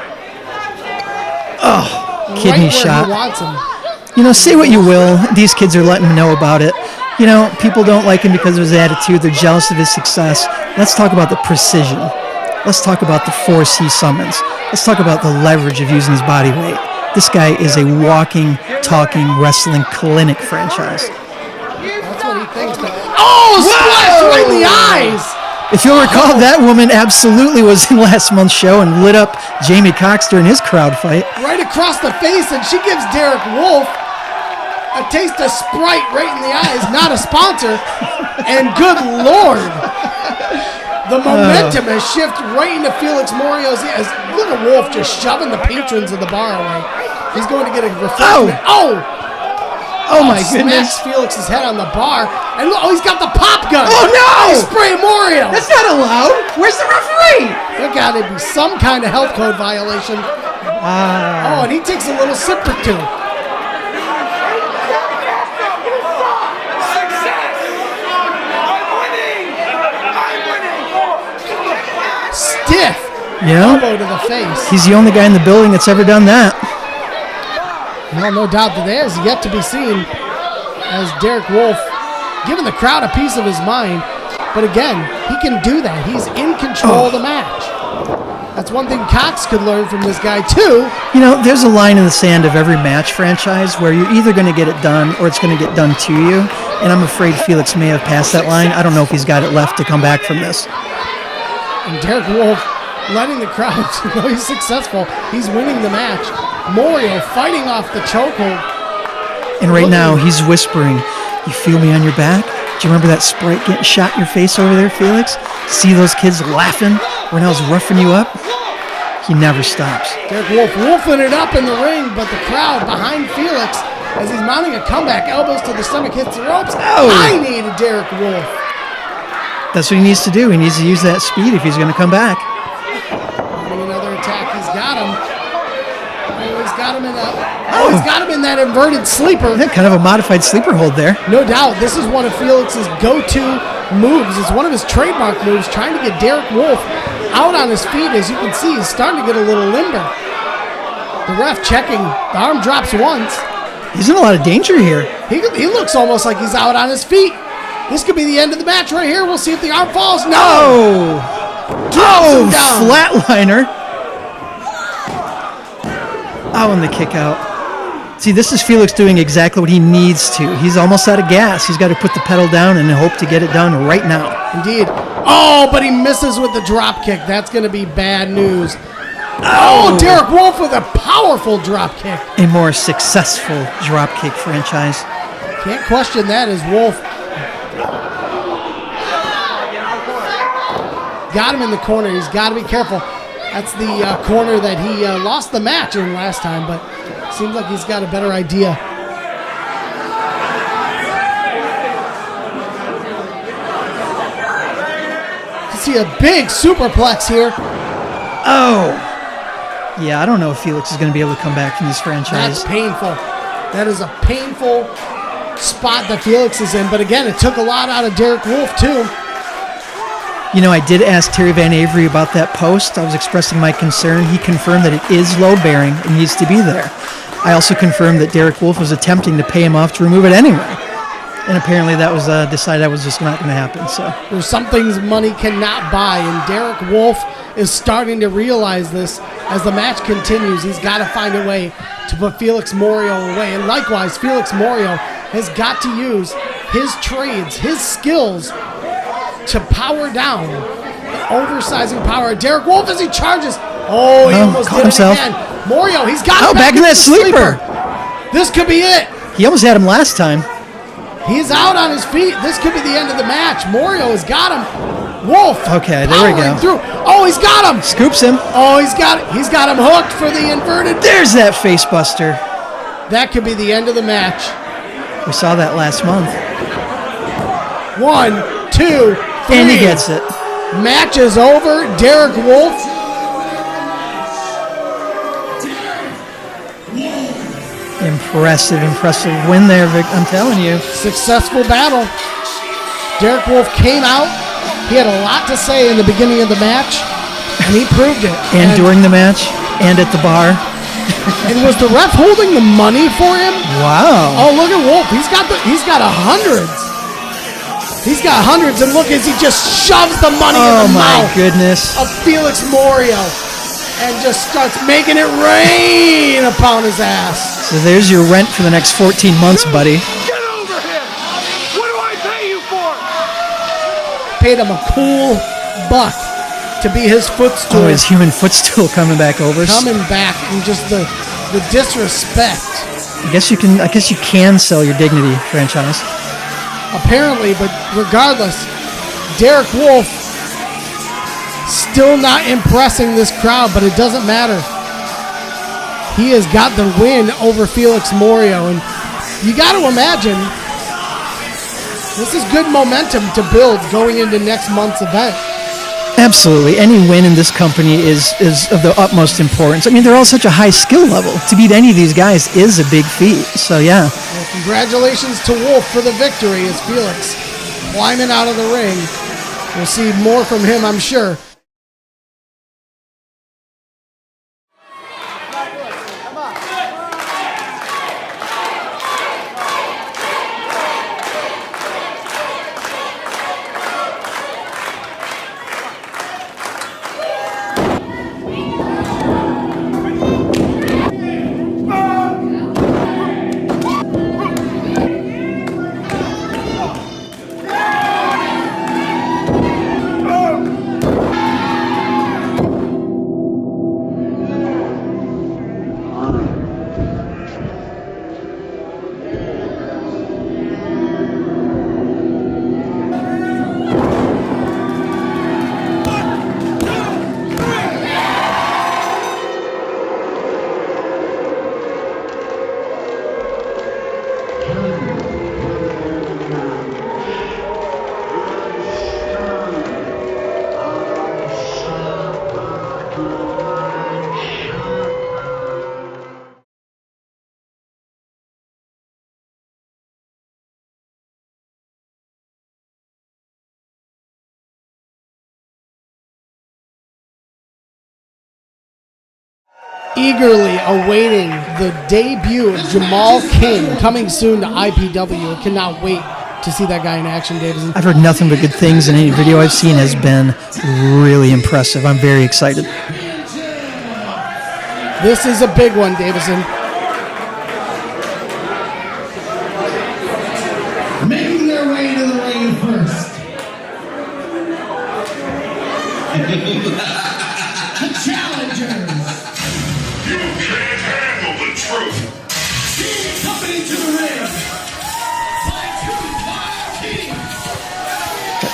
[SPEAKER 4] kidney
[SPEAKER 3] right
[SPEAKER 4] shot.
[SPEAKER 3] Where he wants him.
[SPEAKER 4] You know, say what you will. These kids are letting him know about it. You know, people don't like him because of his attitude. They're jealous of his success. Let's talk about the precision. Let's talk about the force he summons. Let's talk about the leverage of using his body weight. This guy is a walking, talking wrestling clinic franchise.
[SPEAKER 3] That's what he thinks. Splash right in the eyes!
[SPEAKER 4] If you'll recall, that woman absolutely was in last month's show and lit up Jamie Cox during his crowd fight.
[SPEAKER 3] Right across the face, and she gives Derek Wolfe a taste of Sprite right in the eyes. Not a sponsor. And good Lord, the momentum has shifted right into Felix Morio's ears. Look at Wolfe just shoving the patrons of the bar away. He's going to get a refreshment. Oh my goodness. Smacks Felix's head on the bar. And look, he's got the pop gun.
[SPEAKER 4] Oh no!
[SPEAKER 3] He's spraying Moria.
[SPEAKER 4] That's not allowed. Where's the referee?
[SPEAKER 3] There got to be some kind of health code violation. Oh, and he takes a little sip or two. Stiff.
[SPEAKER 4] Yeah.
[SPEAKER 3] Elbow to the face.
[SPEAKER 4] He's the only guy in the building that's ever done that.
[SPEAKER 3] Well, no doubt that there is yet to be seen as Derek Wolfe giving the crowd a piece of his mind. But again, he can do that. He's in control of the match. That's one thing Cox could learn from this guy, too.
[SPEAKER 4] You know, there's a line in the sand of every match franchise where you're either going to get it done or it's going to get done to you. And I'm afraid Felix may have passed that line. I don't know if he's got it left to come back from this.
[SPEAKER 3] And Derek Wolfe letting the crowd know he's successful. He's winning the match. Moria fighting off the chokehold.
[SPEAKER 4] And right now, he's whispering, "You feel me on your back? Do you remember that Sprite getting shot in your face over there, Felix? See those kids laughing when I was roughing you up?" He never stops.
[SPEAKER 3] Derek Wolfe wolfing it up in the ring, but the crowd behind Felix as he's mounting a comeback. Elbows to the stomach, hits the ropes. I need a Derek Wolfe.
[SPEAKER 4] That's what he needs to do. He needs to use that speed if he's going to come back.
[SPEAKER 3] Another attack. He's got him. He's got him in that. He's got him in that inverted sleeper.
[SPEAKER 4] Yeah, kind of a modified sleeper hold there.
[SPEAKER 3] No doubt. This is one of Felix's go-to moves. It's one of his trademark moves, trying to get Derek Wolfe out on his feet. As you can see, he's starting to get a little limber. The ref checking. The arm drops once.
[SPEAKER 4] He's in a lot of danger here.
[SPEAKER 3] He looks almost like he's out on his feet. This could be the end of the match right here. We'll see if the arm falls. No! Drops him down.
[SPEAKER 4] Flatliner. Oh, and the kick out. See, this is Felix doing exactly what he needs to. He's almost out of gas. He's got to put the pedal down and hope to get it done right now.
[SPEAKER 3] Indeed. Oh, but he misses with the drop kick. That's going to be bad news. Oh, Derek Wolfe with a powerful drop kick.
[SPEAKER 4] A more successful drop kick franchise.
[SPEAKER 3] Can't question that as Wolfe got him in the corner. He's got to be careful. That's the corner that he lost the match in last time, but seems like he's got a better idea. You see a big superplex here.
[SPEAKER 4] Oh. Yeah, I don't know if Felix is going to be able to come back from this franchise.
[SPEAKER 3] That's painful. That is a painful spot that Felix is in. But again, it took a lot out of Derek Wolfe, too.
[SPEAKER 4] You know, I did ask Terry Van Avery about that post. I was expressing my concern. He confirmed that it is load-bearing and needs to be there. I also confirmed that Derek Wolfe was attempting to pay him off to remove it anyway. And apparently that was decided that was just not going to happen. So
[SPEAKER 3] there's some things money cannot buy, and Derek Wolfe is starting to realize this as the match continues. He's got to find a way to put Felix Moria away. And likewise, Felix Moria has got to use his trades, his skills, to power down the oversizing power. Derek Wolfe as he charges. Oh, he almost did
[SPEAKER 4] himself.
[SPEAKER 3] It again. Moria, he's got him
[SPEAKER 4] back in that sleeper.
[SPEAKER 3] This could be it.
[SPEAKER 4] He almost had him last time.
[SPEAKER 3] He's out on his feet. This could be the end of the match. Moria has got him. Wolfe.
[SPEAKER 4] Okay, there we go.
[SPEAKER 3] Through. Oh, he's got him.
[SPEAKER 4] Scoops him.
[SPEAKER 3] Oh, he's got him hooked for the inverted.
[SPEAKER 4] There's that face buster.
[SPEAKER 3] That could be the end of the match.
[SPEAKER 4] We saw that last month.
[SPEAKER 3] 1, 2, 3.
[SPEAKER 4] And he gets it.
[SPEAKER 3] Match is over. Derek Wolfe.
[SPEAKER 4] Impressive win there, Vic. I'm telling you.
[SPEAKER 3] Successful battle. Derek Wolfe came out. He had a lot to say in the beginning of the match, and he proved it.
[SPEAKER 4] And during the match, and at the bar.
[SPEAKER 3] And was the ref holding the money for him?
[SPEAKER 4] Wow.
[SPEAKER 3] Oh, look at Wolfe. He's got hundreds. He's got hundreds, and look as he just shoves the money in the mouth
[SPEAKER 4] goodness.
[SPEAKER 3] of Felix Moria and just starts making it rain upon his ass.
[SPEAKER 4] So there's your rent for the next 14 months, buddy.
[SPEAKER 8] Get over here! What do I pay you for?
[SPEAKER 3] Paid him a cool Buck to be his footstool.
[SPEAKER 4] Oh, his human footstool coming back over.
[SPEAKER 3] Coming back, and just the disrespect.
[SPEAKER 4] I guess you can sell your dignity, franchise.
[SPEAKER 3] Apparently, but regardless, Derek Wolfe still not impressing this crowd, but it doesn't matter. He has got the win over Felix Moria, and you got to imagine this is good momentum to build going into next month's event.
[SPEAKER 4] Absolutely. Any win in this company is of the utmost importance. I mean, they're all such a high skill level. To beat any of these guys is a big feat. So, yeah.
[SPEAKER 3] Well, congratulations to Wolfe for the victory as Felix climbing out of the ring. We'll see more from him, I'm sure. Eagerly awaiting the debut of Jamal King coming soon to IPW. I cannot wait to see that guy in action, Davison.
[SPEAKER 4] I've heard nothing but good things, and any video I've seen has been really impressive. I'm very excited.
[SPEAKER 3] This is a big one, Davison.
[SPEAKER 2] Making their way to the ring first. The challengers.
[SPEAKER 1] You can't handle the truth. Coming into the ring.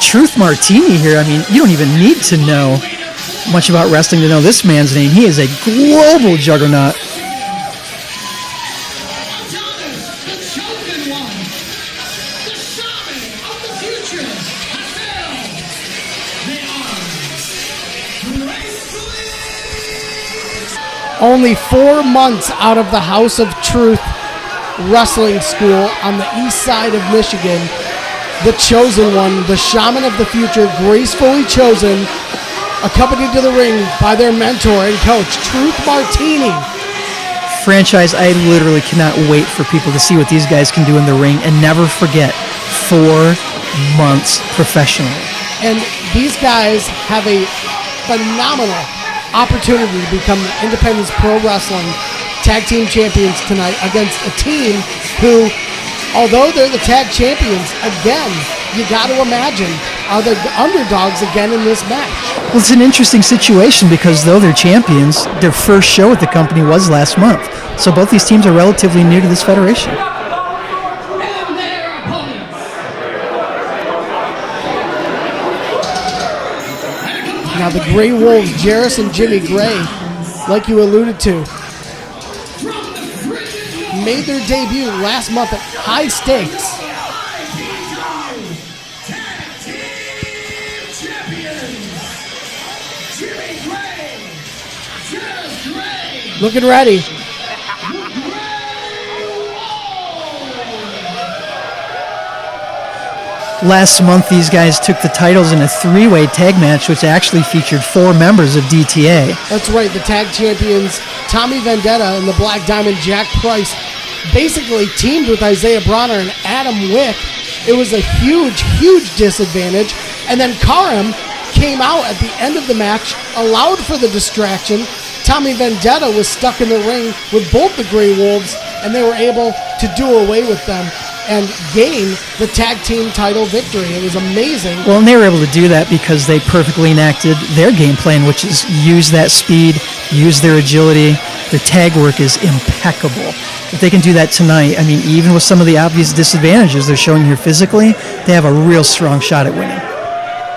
[SPEAKER 4] Truth Martini here. I mean, you don't even need to know much about wrestling to know this man's name. He is a global juggernaut.
[SPEAKER 3] Only 4 months out of the House of Truth Wrestling School on the east side of Michigan, the chosen one, the shaman of the future, gracefully chosen, accompanied to the ring by their mentor and coach, Truth Martini.
[SPEAKER 4] Franchise, I literally cannot wait for people to see what these guys can do in the ring, and never forget, 4 months professionally.
[SPEAKER 3] And these guys have a phenomenal opportunity to become the Independence Pro Wrestling Tag Team Champions tonight against a team who, although they're the tag champions, again, you got to imagine, are the underdogs again in this match.
[SPEAKER 4] Well, it's an interesting situation because though they're champions, their first show at the company was last month. So both these teams are relatively new to this federation.
[SPEAKER 2] And their opponents.
[SPEAKER 3] Now the Grey Wolves, Jarris and Jimmy Gray, like you alluded to, made their debut last month at High Stakes. Looking ready.
[SPEAKER 4] Last month, these guys took the titles in a 3-way tag match, which actually featured 4 members of DTA.
[SPEAKER 3] That's right, the tag champions, Tommy Vendetta and the Black Diamond Jack Price, basically teamed with Isaiah Bronner and Adam Wick. It was a huge, huge disadvantage. And then Karim came out at the end of the match, allowed for the distraction. Tommy Vendetta was stuck in the ring with both the Grey Wolves, and they were able to do away with them. and gain the tag team title victory. It was amazing.
[SPEAKER 4] Well, and they were able to do that because they perfectly enacted their game plan, which is use that speed, use their agility. Their tag work is impeccable. If they can do that tonight, I mean, even with some of the obvious disadvantages they're showing here physically, they have a real strong shot at winning.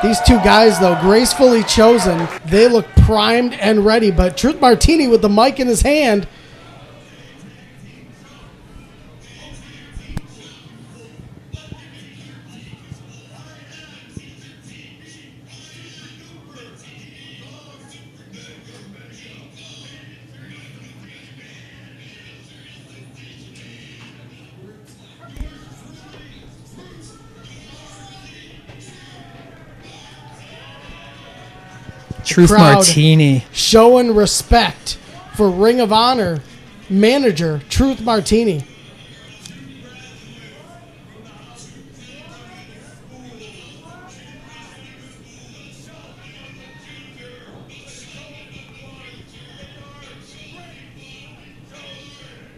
[SPEAKER 3] These two guys, though, gracefully chosen. They look primed and ready, but Truth Martini with the mic in his hand.
[SPEAKER 4] Truth Martini
[SPEAKER 3] showing respect for Ring of Honor manager Truth Martini.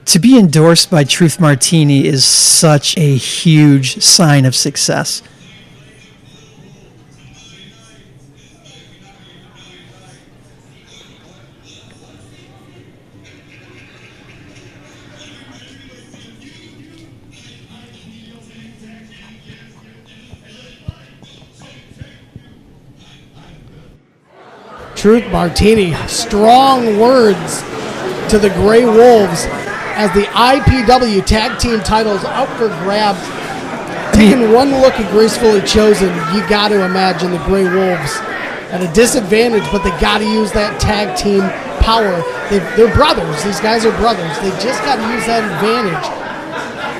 [SPEAKER 4] To be endorsed by Truth Martini is such a huge sign of success.
[SPEAKER 3] Truth Martini, strong words to the Grey Wolves as the IPW Tag Team titles up for grabs. Taking one look at Gracefully Chosen, you got to imagine the Grey Wolves at a disadvantage, but they got to use that tag team power. They're brothers. These guys are brothers. They just got to use that advantage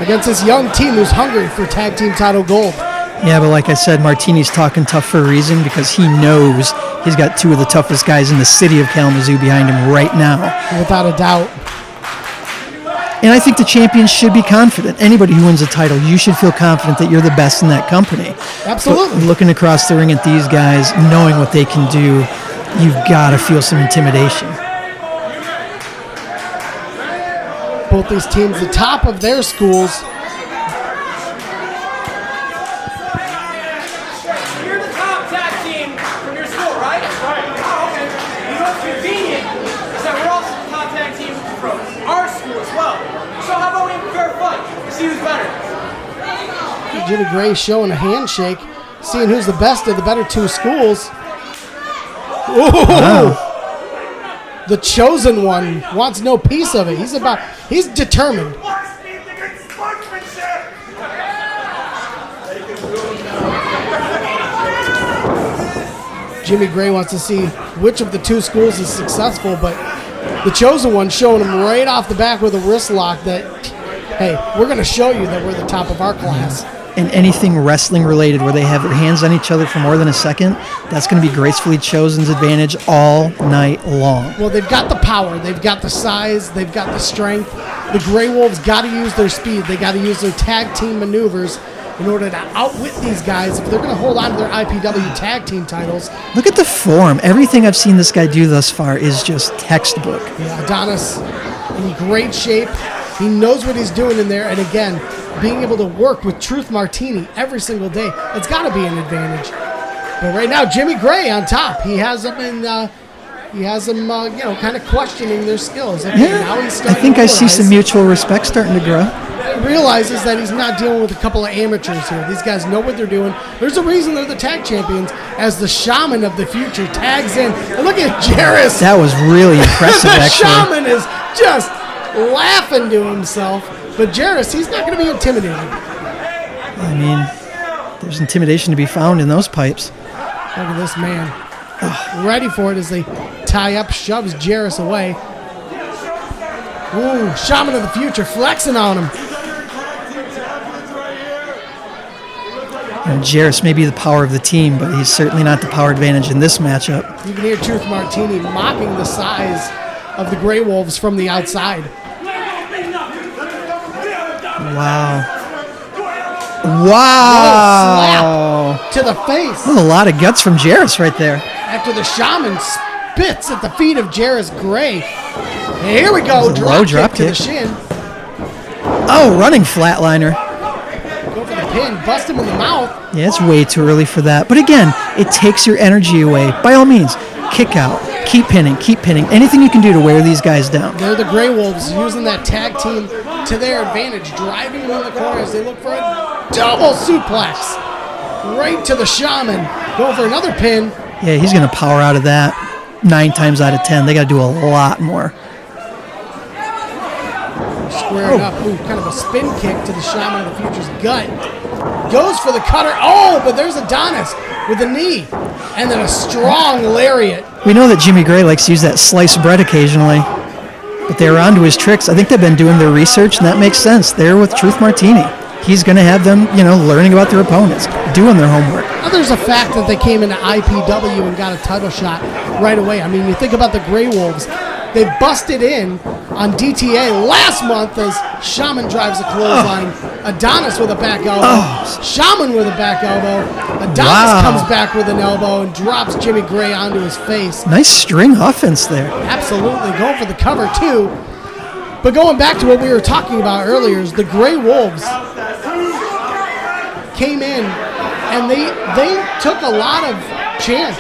[SPEAKER 3] against this young team who's hungry for tag team title gold.
[SPEAKER 4] Yeah, but like I said, Martini's talking tough for a reason because he knows he's got two of the toughest guys in the city of Kalamazoo behind him right now.
[SPEAKER 3] Without a doubt.
[SPEAKER 4] And I think the champions should be confident. Anybody who wins a title, you should feel confident that you're the best in that company.
[SPEAKER 3] Absolutely.
[SPEAKER 4] But looking across the ring at these guys, knowing what they can do, you've got to feel some intimidation.
[SPEAKER 3] Both these teams, the top of their schools. Jimmy Gray showing a handshake, seeing who's the best of the better two schools. Wow. The chosen one wants no piece of it. He's determined. Jimmy Gray wants to see which of the two schools is successful, but the chosen one showing him right off the back with a wrist lock that, hey, we're going to show you that we're the top of our class.
[SPEAKER 4] And anything wrestling related where they have their hands on each other for more than a second, that's going to be Gracefully Chosen's advantage all night long.
[SPEAKER 3] Well, they've got the power, they've got the size, they've got the strength. The Grey Wolves got to use their speed, they got to use their tag team maneuvers in order to outwit these guys if they're going to hold on to their IPW tag team titles.
[SPEAKER 4] Look at the form. Everything I've seen this guy do thus far is just textbook.
[SPEAKER 3] Yeah, Adonis in great shape. He knows what he's doing in there, and again, being able to work with Truth Martini every single day, it's got to be an advantage. But right now, Jimmy Gray on top. He has them kind of questioning their skills. Okay,
[SPEAKER 4] yeah,
[SPEAKER 3] now he's
[SPEAKER 4] I think I see some mutual respect starting to grow.
[SPEAKER 3] He realizes that he's not dealing with a couple of amateurs here. These guys know what they're doing. There's a reason they're the tag champions, as the Shaman of the future tags in. And look at Jarrus.
[SPEAKER 4] That was really impressive,
[SPEAKER 3] the
[SPEAKER 4] actually.
[SPEAKER 3] Shaman is just laughing to himself. But Jarrus, he's not going to be intimidated.
[SPEAKER 4] I mean, there's intimidation to be found in those pipes.
[SPEAKER 3] Look at this man. Ready for it as they tie up, shoves Jarrus away. Ooh, Shaman of the future flexing on him.
[SPEAKER 4] And Jarrus may be the power of the team, but he's certainly not the power advantage in this matchup.
[SPEAKER 3] You can hear Truth Martini mocking the size of the Grey Wolves from the outside.
[SPEAKER 4] Wow. Wow.
[SPEAKER 3] Slap to the face.
[SPEAKER 4] That's a lot of guts from Jarrus right there.
[SPEAKER 3] After the Shaman spits at the feet of Jarrus Gray. Here we go.
[SPEAKER 4] Low drop
[SPEAKER 3] to the
[SPEAKER 4] kick.
[SPEAKER 3] shin.
[SPEAKER 4] Oh, running flatliner.
[SPEAKER 3] pin, bust him in the mouth.
[SPEAKER 4] Yeah, it's way too early for that. But again, it takes your energy away. By all means, kick out, keep pinning. Anything you can do to wear these guys down.
[SPEAKER 3] They're the Grey Wolves using that tag team to their advantage, driving them in the corner as they look for a double suplex. Right to the Shaman, going for another pin.
[SPEAKER 4] Yeah, he's going to power out of that 9 times out of 10. They got to do a lot more.
[SPEAKER 3] Squaring up, ooh, kind of a spin kick to the Shaman of the Future's gut. Goes for the cutter. Oh, but there's Adonis with a knee. And then a strong lariat.
[SPEAKER 4] We know that Jimmy Gray likes to use that sliced bread occasionally, but they were onto his tricks. I think they've been doing their research, and that makes sense. They're with Truth Martini. He's going to have them, learning about their opponents, doing their homework.
[SPEAKER 3] Now, there's a fact that they came into IPW and got a title shot right away. I mean, you think about the Grey Wolves. They busted in on DTA last month as Shaman drives a clothesline. Adonis with a back elbow. Shaman with a back elbow. Adonis comes back with an elbow and drops Jimmy Gray onto his face.
[SPEAKER 4] Nice string offense there.
[SPEAKER 3] Absolutely. Going for the cover, too. But going back to what we were talking about earlier is the Grey Wolves came in and they took a lot of chance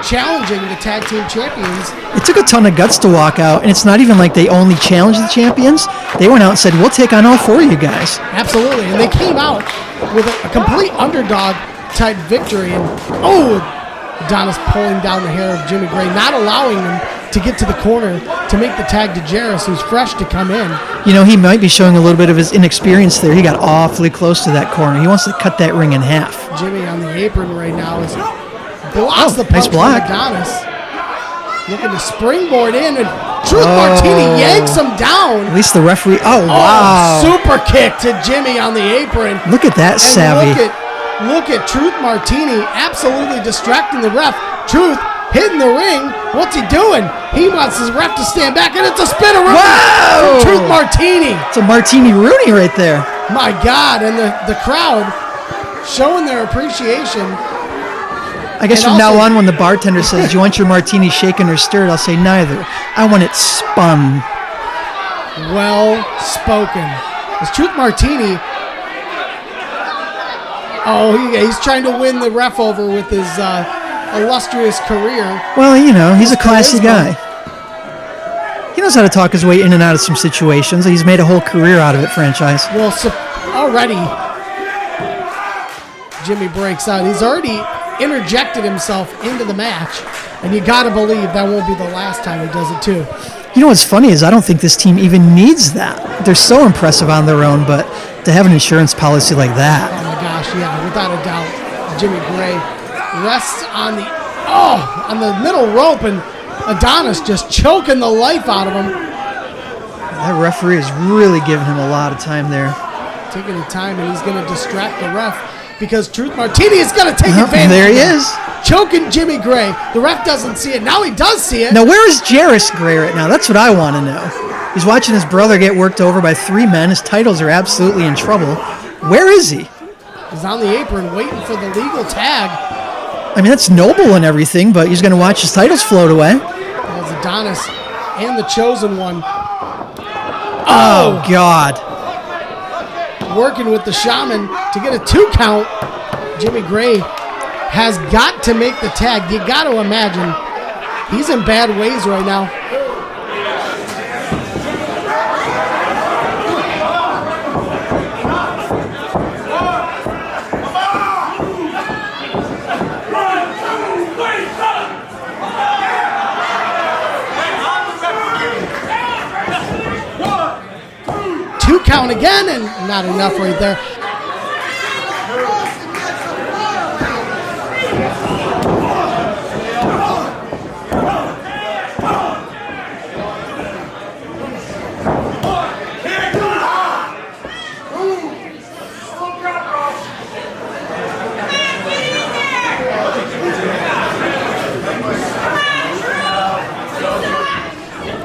[SPEAKER 3] challenging the tag team champions.
[SPEAKER 4] It took a ton of guts to walk out, and it's not even like they only challenged the champions. They went out and said, we'll take on all 4 of you guys.
[SPEAKER 3] Absolutely, and they came out with a complete underdog type victory. And Adonis pulling down the hair of Jimmy Gray, not allowing him to get to the corner to make the tag to Jarrus, who's fresh to come in.
[SPEAKER 4] He might be showing a little bit of his inexperience there. He got awfully close to that corner. He wants to cut that ring in half.
[SPEAKER 3] Jimmy on the apron right now is blocks the
[SPEAKER 4] nice
[SPEAKER 3] punch
[SPEAKER 4] block.
[SPEAKER 3] from Adonis. Looking to springboard in, and Truth Martini yanks him down.
[SPEAKER 4] At least the referee. Oh, wow.
[SPEAKER 3] Super kick to Jimmy on the apron.
[SPEAKER 4] Look at that savvy.
[SPEAKER 3] Look at Truth Martini absolutely distracting the ref. Truth hitting the ring. What's he doing? He wants his ref to stand back, and it's a spin-a-rooney from Truth Martini.
[SPEAKER 4] It's a Martini Rooney right there.
[SPEAKER 3] My God, and the crowd showing their appreciation.
[SPEAKER 4] I guess from now on, when the bartender says, do you want your martini shaken or stirred? I'll say neither. I want it spun.
[SPEAKER 3] Well spoken. It's Truth Martini. He's trying to win the ref over with his illustrious career.
[SPEAKER 4] Well, he's a classy guy. He knows how to talk his way in and out of some situations. He's made a whole career out of it, franchise.
[SPEAKER 3] Well, already Jimmy breaks out. He's already interjected himself into the match, and you got to believe that won't be the last time he does it too.
[SPEAKER 4] What's funny is I don't think this team even needs that. They're so impressive on their own, but to have an insurance policy like that.
[SPEAKER 3] Oh my gosh, yeah, without a doubt. Jimmy Gray rests on the middle rope, and Adonis just choking the life out of him.
[SPEAKER 4] That referee is really giving him a lot of time there.
[SPEAKER 3] Taking the time, and he's going to distract the ref because Truth Martini is going to take advantage.
[SPEAKER 4] There he is.
[SPEAKER 3] Choking Jimmy Gray. The ref doesn't see it. Now he does see it.
[SPEAKER 4] Now, where is Jarrus Gray right now? That's what I want to know. He's watching his brother get worked over by 3 men. His titles are absolutely in trouble. Where is he?
[SPEAKER 3] He's on the apron waiting for the legal tag.
[SPEAKER 4] I mean, that's noble and everything, but he's going to watch his titles float away.
[SPEAKER 3] As Adonis and the Chosen One.
[SPEAKER 4] Oh, God.
[SPEAKER 3] Working with the Shaman to get a 2 count. Jimmy Gray has got to make the tag. You got to imagine he's in bad ways right now. Count again, and not enough right there.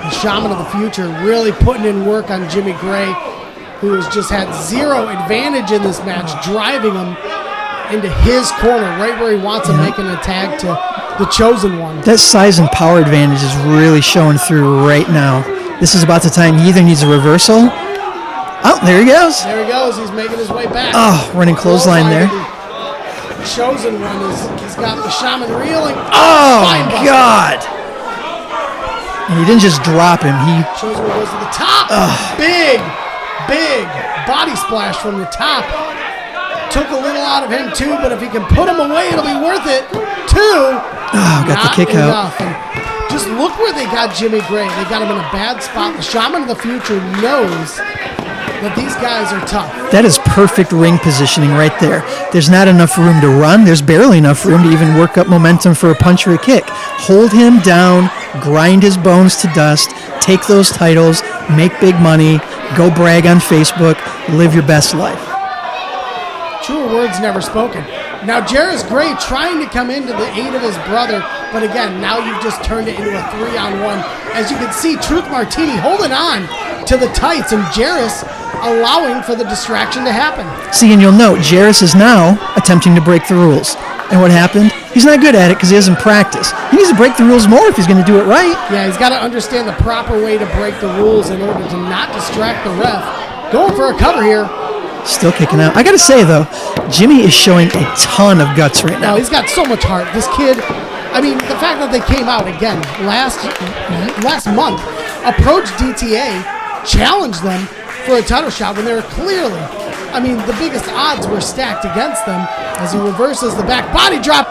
[SPEAKER 3] The Shaman of the Future really putting in work on Jimmy Gray, who has just had 0 advantage in this match, driving him into his corner, right where he wants him, making a tag to the Chosen One.
[SPEAKER 4] That size and power advantage is really showing through right now. This is about the time he either needs a reversal. Oh, there he goes.
[SPEAKER 3] There he goes. He's making his way back.
[SPEAKER 4] Oh, running clothesline there.
[SPEAKER 3] The chosen one he's got the shaman reeling.
[SPEAKER 4] Oh, God. And he didn't just drop him. He
[SPEAKER 3] Chosen one goes to the top. Big body splash from the top. Took a little out of him too, but if he can put him away, it'll be worth it. 2.
[SPEAKER 4] got the kick out.
[SPEAKER 3] And just look where they got Jimmy Gray. They got him in a bad spot. The Shaman of the Future knows that these guys are tough.
[SPEAKER 4] That is perfect ring positioning right there. There's not enough room to run. There's barely enough room to even work up momentum for a punch or a kick. Hold him down, grind his bones to dust, take those titles, make big money, go brag on Facebook, live your best life.
[SPEAKER 3] Truer words never spoken. Now Jarvis Gray trying to come into the aid of his brother, but again, now you've just turned it into a 3-on-1. As you can see, Truth Martini holding on to the tights, and Jarvis allowing for the distraction to happen.
[SPEAKER 4] See, and you'll note, Jarvis is now attempting to break the rules. And what happened? He's not good at it because he hasn't practiced. He needs to break the rules more if he's going to do it right.
[SPEAKER 3] Yeah, he's got to understand the proper way to break the rules in order to not distract the ref. Going for a cover here.
[SPEAKER 4] Still kicking out. I got to say, though, Jimmy is showing a ton of guts right now.
[SPEAKER 3] No, he's got so much heart. This kid, I mean, the fact that they came out again last month, approached DTA, challenged them for a title shot when they were clearly, I mean, the biggest odds were stacked against them as he reverses the back body drop.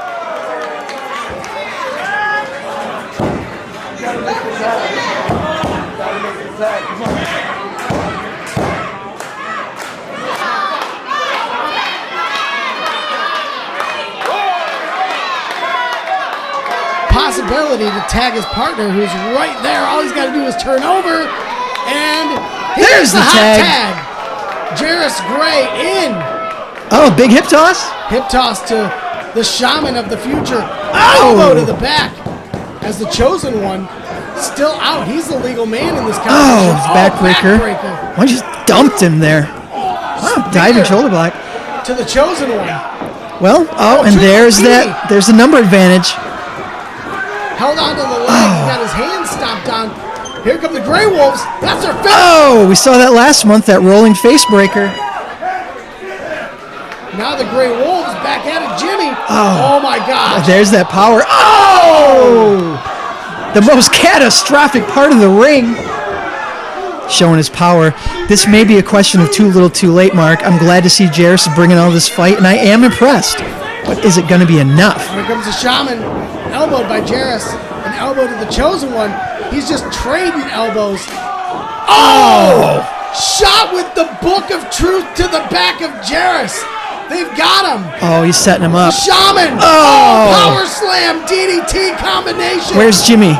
[SPEAKER 3] Possibility to tag his partner who's right there. All he's got to do is turn over, and
[SPEAKER 4] there's the
[SPEAKER 3] hot tag. Jarvis Gray in.
[SPEAKER 4] Oh, big hip toss?
[SPEAKER 3] Hip toss to the Shaman of the Future. Elbow to the back as the chosen one still out. He's the legal man in this competition.
[SPEAKER 4] Backbreaker. Why just dumped him there? Diving shoulder block.
[SPEAKER 3] To the chosen one.
[SPEAKER 4] Well, and there's the number advantage.
[SPEAKER 3] Held onto the leg, he got his hands stomped on. Here come the Grey Wolves. That's their finish.
[SPEAKER 4] Oh, we saw that last month, that rolling face breaker.
[SPEAKER 3] Now the Grey Wolves back at it, Jimmy. Oh my God.
[SPEAKER 4] There's that power. Oh! The most catastrophic part of the ring. Showing his power. This may be a question of too little too late, Mark. I'm glad to see Jarvis bringing all this fight, and I am impressed. But is it going to be enough?
[SPEAKER 3] Here comes the Shaman. Elbowed by Jarvis. An elbow to the chosen one. He's just trading elbows. Oh! Shot with the Book of Truth to the back of Jarvis. They've got him.
[SPEAKER 4] Oh, he's setting him up.
[SPEAKER 3] Shaman. Oh! Power slam DDT combination.
[SPEAKER 4] Where's Jimmy?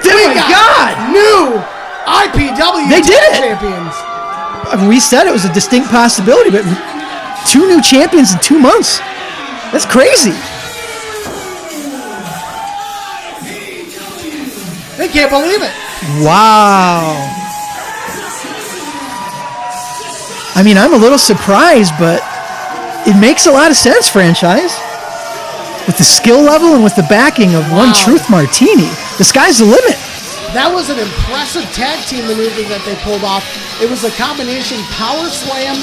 [SPEAKER 3] We got new IPW Tag Champions.
[SPEAKER 4] We said it was a distinct possibility, but 2 new champions in 2 months. That's crazy.
[SPEAKER 3] They can't believe it.
[SPEAKER 4] Wow. I mean, I'm a little surprised, but it makes a lot of sense, franchise. With the skill level and with the backing of one Truth Martini, the sky's the limit.
[SPEAKER 3] That was an impressive tag team maneuver that they pulled off. It was a combination power slam,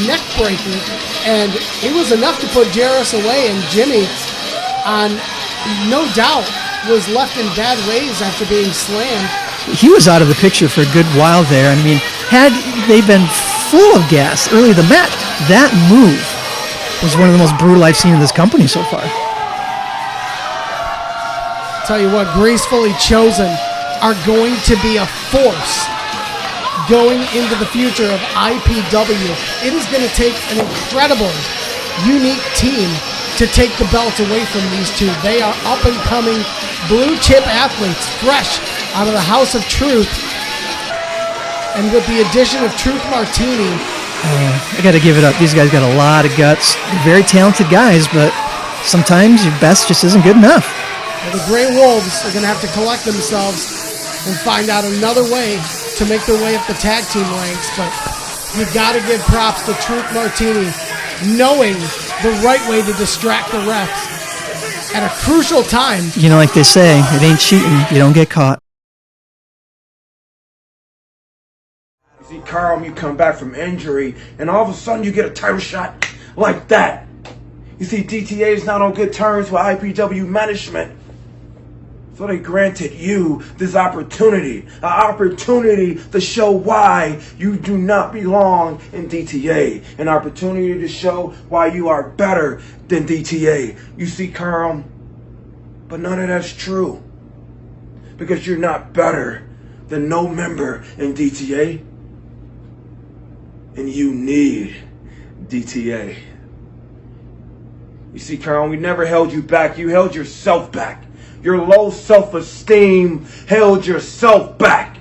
[SPEAKER 3] neck breaker, and it was enough to put Jarvis away, and Jimmy, on no doubt, was left in bad ways after being slammed.
[SPEAKER 4] He was out of the picture for a good while there. I mean, had they been full of gas early in the match, that move was one of the most brutal I've seen in this company so far.
[SPEAKER 3] Tell you what, Gracefully Chosen are going to be a force going into the future of IPW. It is going to take an incredible, unique team to take the belt away from these two. They are up-and-coming blue-chip athletes, fresh out of the House of Truth. And with the addition of Truth Martini...
[SPEAKER 4] I got to give it up. These guys got a lot of guts. They're very talented guys, but sometimes your best just isn't good enough.
[SPEAKER 3] Well, the Grey Wolves are going to have to collect themselves and find out another way to make their way up the tag team ranks. But you got to give props to Truth Martini, knowing the right way to distract the refs at a crucial time.
[SPEAKER 4] You know, like they say, it ain't cheating. You don't get caught.
[SPEAKER 9] Karam, you come back from injury, and all of a sudden you get a title shot like that. You see, DTA is not on good terms with IPW management. So they granted you this opportunity, an opportunity to show why you do not belong in DTA, an opportunity to show why you are better than DTA. You see, Karam, but none of that's true, because you're not better than no member in DTA, and you need DTA. You see, Karam, we never held you back. You held yourself back. Your low self-esteem held yourself back.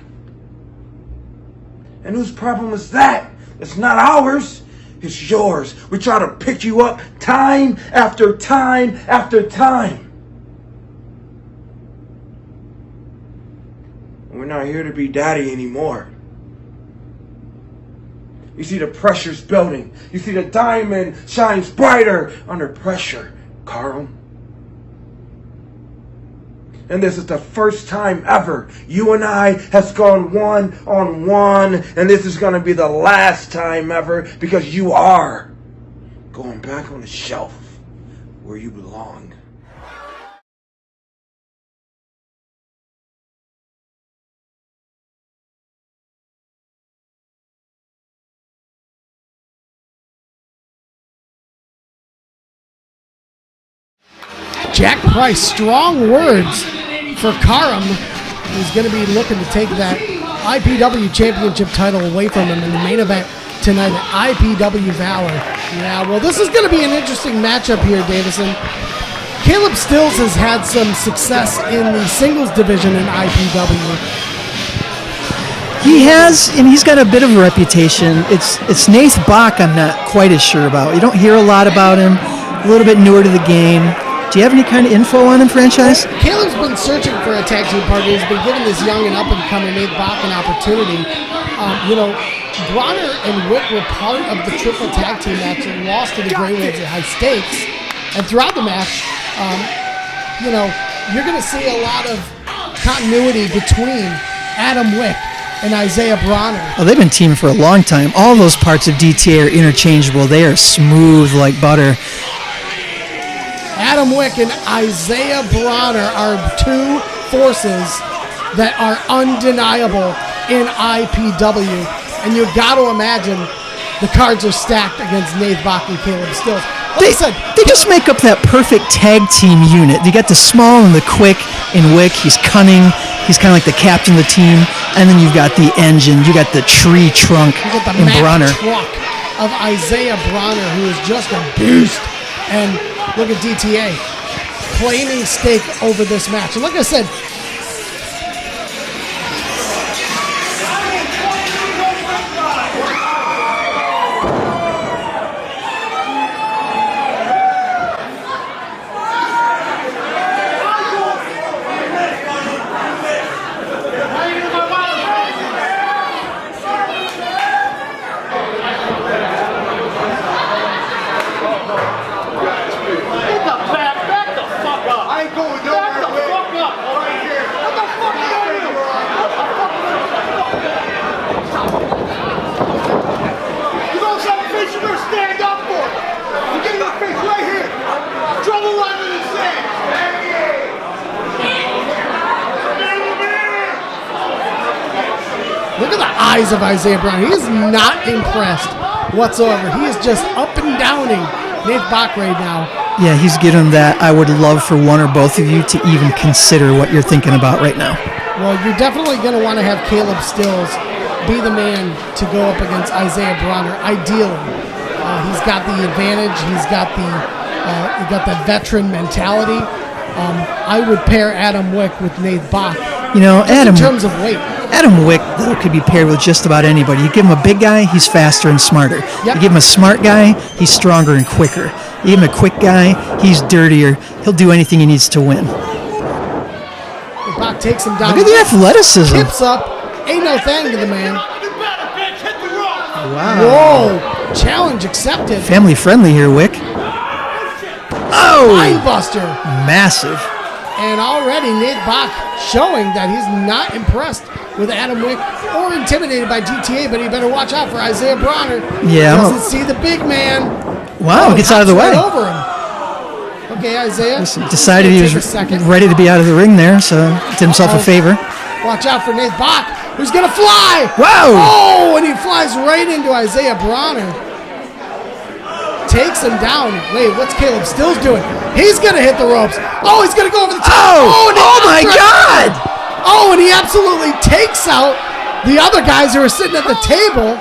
[SPEAKER 9] And whose problem is that? It's not ours. It's yours. We try to pick you up time after time after time. And we're not here to be daddy anymore. You see the pressure's building. You see the diamond shines brighter under pressure, Karam. And this is the first time ever you and I has gone one-on-one. And this is going to be the last time ever, because you are going back on the shelf where you belong.
[SPEAKER 3] Jack Price, strong words for Karam, who's going to be looking to take that IPW Championship title away from him in the main event tonight at IPW Valor. Yeah, well, this is going to be an interesting matchup here, Davison. Caleb Stills has had some success in the singles division in IPW.
[SPEAKER 4] He has, and he's got a bit of a reputation. It's Nath Bach I'm not quite as sure about. You don't hear a lot about him, a little bit newer to the game. Do you have any kind of info on him, franchise?
[SPEAKER 3] Caleb's been searching for a tag team partner. He's been giving this young and up-and-coming Nath Bach an opportunity. Bronner and Wick were part of the triple tag team match and lost to the Grey Wolves at high stakes. And throughout the match, you're going to see a lot of continuity between Adam Wick and Isaiah Bronner.
[SPEAKER 4] Oh, they've been teaming for a long time. All those parts of DTA are interchangeable. They are smooth like butter.
[SPEAKER 3] Adam Wick and Isaiah Bronner are two forces that are undeniable in IPW. And you got to imagine the cards are stacked against Nath Bach and Caleb Stills.
[SPEAKER 4] They just make up that perfect tag team unit. You got the small and the quick in Wick. He's cunning. He's kind of like the captain of the team. And then you've got the engine. You got the tree trunk in Bronner.
[SPEAKER 3] Truck of Isaiah Bronner, who is just a beast. And look at DTA claiming stake over this match. And like I said, eyes of Isaiah Bronner. He is not impressed whatsoever. He is just up and downing Nath Bach right now.
[SPEAKER 4] Yeah, he's getting that. I would love for one or both of you to even consider what you're thinking about right now.
[SPEAKER 3] Well, you're definitely going to want to have Caleb Stills be the man to go up against Isaiah Bronner. Ideally, he's got the advantage. He's got the veteran mentality. I would pair Adam Wick with Nath Bach.
[SPEAKER 4] Adam,
[SPEAKER 3] in terms of weight.
[SPEAKER 4] Adam Wick, though, could be paired with just about anybody. You give him a big guy, he's faster and smarter.
[SPEAKER 3] Yep.
[SPEAKER 4] You give him a smart guy, he's stronger and quicker. You give him a quick guy, he's dirtier. He'll do anything he needs to win.
[SPEAKER 3] Bach takes him down.
[SPEAKER 4] Look at the athleticism.
[SPEAKER 3] Tips up. Ain't no thing to the man.
[SPEAKER 4] Wow.
[SPEAKER 3] Whoa. Challenge accepted.
[SPEAKER 4] Family friendly here, Wick. Oh!
[SPEAKER 3] Spinebuster.
[SPEAKER 4] Massive.
[SPEAKER 3] And already Nath Bach showing that he's not impressed with Adam Wick or intimidated by DTA, but he better watch out for Isaiah Bronner.
[SPEAKER 4] Yeah.
[SPEAKER 3] He doesn't see the big man.
[SPEAKER 4] Wow, gets out of the way.
[SPEAKER 3] Right over him. Okay, Isaiah.
[SPEAKER 4] Decided he was ready to be out of the ring there, so did himself a favor.
[SPEAKER 3] Watch out for Nate Bach, who's going to fly.
[SPEAKER 4] Wow.
[SPEAKER 3] Oh, and he flies right into Isaiah Bronner. Takes him down. Wait, what's Caleb Stills doing? He's going to hit the ropes. Oh, he's going to go over the top.
[SPEAKER 4] Oh my God.
[SPEAKER 3] Oh, and he absolutely takes out the other guys who are sitting at the table.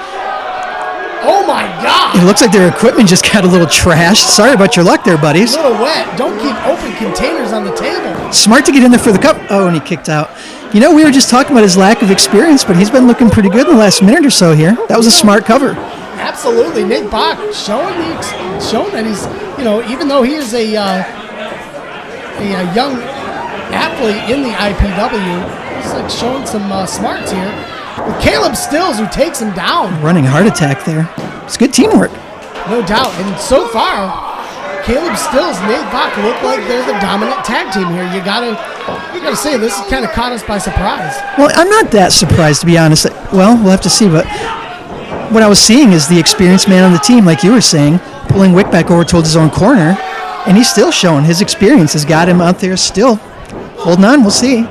[SPEAKER 3] Oh my God.
[SPEAKER 4] It looks like their equipment just got a little trashed. Sorry about your luck there, buddies.
[SPEAKER 3] A little wet. Don't keep open containers on the table.
[SPEAKER 4] Smart to get in there for the cup. Oh, and he kicked out. You know, we were just talking about his lack of experience, but he's been looking pretty good in the last minute or so here. That was a smart cover.
[SPEAKER 3] Absolutely. Nate Bach showing that he's, you know, even though he is a young athlete in the IPW, he's like showing some smarts here. With Caleb Stills, who takes him down.
[SPEAKER 4] Running a heart attack there. It's good teamwork.
[SPEAKER 3] No doubt. And so far, Caleb Stills, Nate Bach look like they're the dominant tag team here. You gotta say this has kind of caught us by surprise.
[SPEAKER 4] Well, I'm not that surprised, to be honest. Well, we'll have to see. But what I was seeing is the experienced man on the team, like you were saying, pulling Wick back over towards his own corner, and he's still showing his experience has got him out there still. Holding on, we'll see.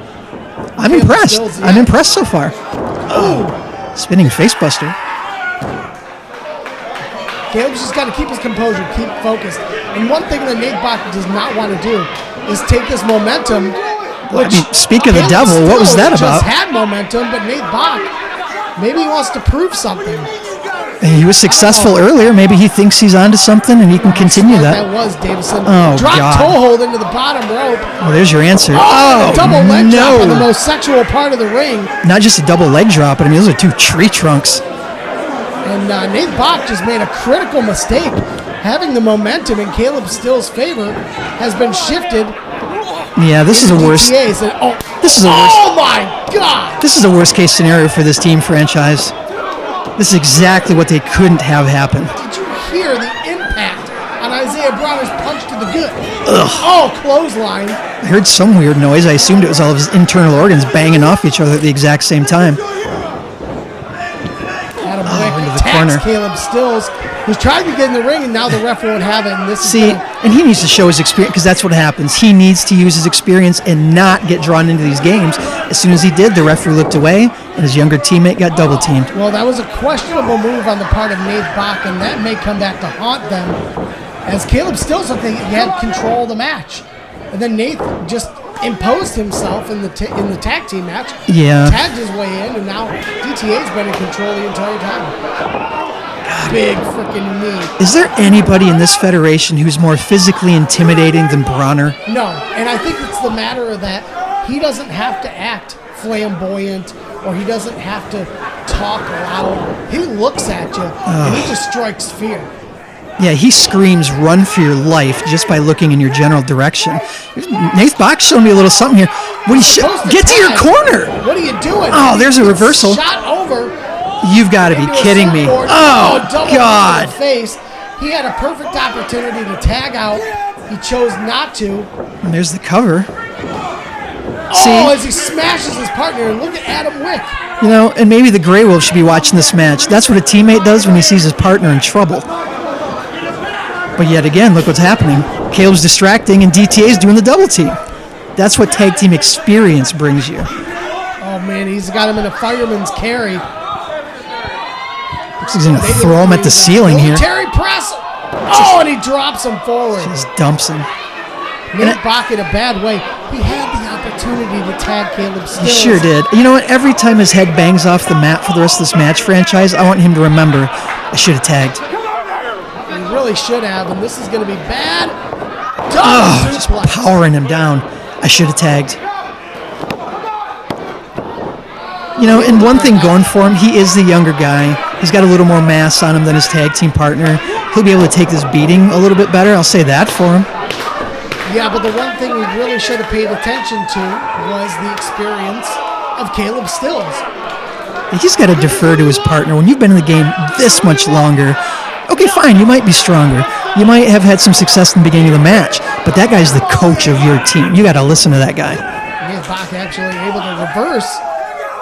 [SPEAKER 4] I'm impressed.
[SPEAKER 3] Stills, yeah.
[SPEAKER 4] I'm impressed so far. Oh, spinning facebuster.
[SPEAKER 3] Caleb's just got to keep his composure, keep focused. And one thing that Nate Bach does not want to do is take this momentum. Which
[SPEAKER 4] speak of the devil, what was that about?
[SPEAKER 3] Just had momentum, but Nate Bach, maybe he wants to prove something.
[SPEAKER 4] He was successful earlier. Maybe he thinks he's onto something and he can continue that.
[SPEAKER 3] That was Davison.
[SPEAKER 4] Oh,
[SPEAKER 3] Drop
[SPEAKER 4] God.
[SPEAKER 3] toe hold into the bottom rope.
[SPEAKER 4] Oh, there's your answer.
[SPEAKER 3] Oh, double leg drop on the most sexual part of the ring.
[SPEAKER 4] Not just a double leg drop, but I mean, those are two tree trunks.
[SPEAKER 3] And Nate Bach just made a critical mistake. Having the momentum in Caleb Stills' favor has been shifted.
[SPEAKER 4] Yeah, this is a worst.
[SPEAKER 3] This is a worst. Oh my God!
[SPEAKER 4] This is a worst case scenario for this team franchise. This is exactly what they couldn't have happen.
[SPEAKER 3] Did you hear the impact on Isaiah Bronner's punch to the good?
[SPEAKER 4] Ugh.
[SPEAKER 3] Oh, clothesline.
[SPEAKER 4] I heard some weird noise. I assumed it was all of his internal organs banging off each other at the exact same time.
[SPEAKER 3] Adam Wick
[SPEAKER 4] into the
[SPEAKER 3] attacks
[SPEAKER 4] corner.
[SPEAKER 3] Caleb Stills, who's trying to get in the ring, and now the ref won't have it. And this
[SPEAKER 4] and he needs to show his experience, because that's what happens. He needs to use his experience and not get drawn into these games. As soon as he did, the referee looked away, and his younger teammate got double teamed.
[SPEAKER 3] Well, that was a questionable move on the part of Nate Bach, and that may come back to haunt them. As Caleb Stills, I think, he had control of the match, and then Nate just imposed himself in the tag team match.
[SPEAKER 4] Yeah.
[SPEAKER 3] Tagged his way in, and now DTA's been in control the entire time. Big freaking knee.
[SPEAKER 4] Is there anybody in this federation who's more physically intimidating than Bronner?
[SPEAKER 3] No, and I think it's the matter of that he doesn't have to act flamboyant, or he doesn't have to talk loud. He looks at you, and he just strikes fear.
[SPEAKER 4] Yeah, he screams, "Run for your life," just by looking in your general direction. Nate Bach showed me a little something here. Get to your corner.
[SPEAKER 3] What are you doing?
[SPEAKER 4] Oh, there's a reversal.
[SPEAKER 3] Shot over.
[SPEAKER 4] You've got to be kidding me. Oh,
[SPEAKER 3] double
[SPEAKER 4] God.
[SPEAKER 3] to the face. He had a perfect opportunity to tag out. He chose not to.
[SPEAKER 4] And there's the cover.
[SPEAKER 3] Oh, as he smashes his partner. Look at Adam Wick.
[SPEAKER 4] You know, and maybe the Grey Wolf should be watching this match. That's what a teammate does when he sees his partner in trouble. But yet again, look what's happening. Caleb's distracting, and DTA's doing the double team. That's what tag team experience brings you.
[SPEAKER 3] Oh, man, he's got him in a fireman's carry.
[SPEAKER 4] Looks like he's going to throw him at the ceiling here.
[SPEAKER 3] Military press. Oh, and he drops him forward.
[SPEAKER 4] Just dumps him.
[SPEAKER 3] Nate Bach in a bad way. He had the opportunity to tag Caleb Stills.
[SPEAKER 4] He sure did. You know what? Every time his head bangs off the mat for the rest of this match franchise, I want him to remember, I should have tagged.
[SPEAKER 3] He really should have, and this is going to be bad.
[SPEAKER 4] Just powering him down. I should have tagged. You know, and one thing going for him, he is the younger guy. He's got a little more mass on him than his tag team partner. He'll be able to take this beating a little bit better. I'll say that for him.
[SPEAKER 3] Yeah, but the one thing we really should have paid attention to was the experience of Caleb Stills.
[SPEAKER 4] He's got to defer to his partner. When you've been in the game this much longer, okay, fine, you might be stronger. You might have had some success in the beginning of the match, but that guy's the coach of your team. You got to listen to that guy.
[SPEAKER 3] Yeah, Bach actually able to reverse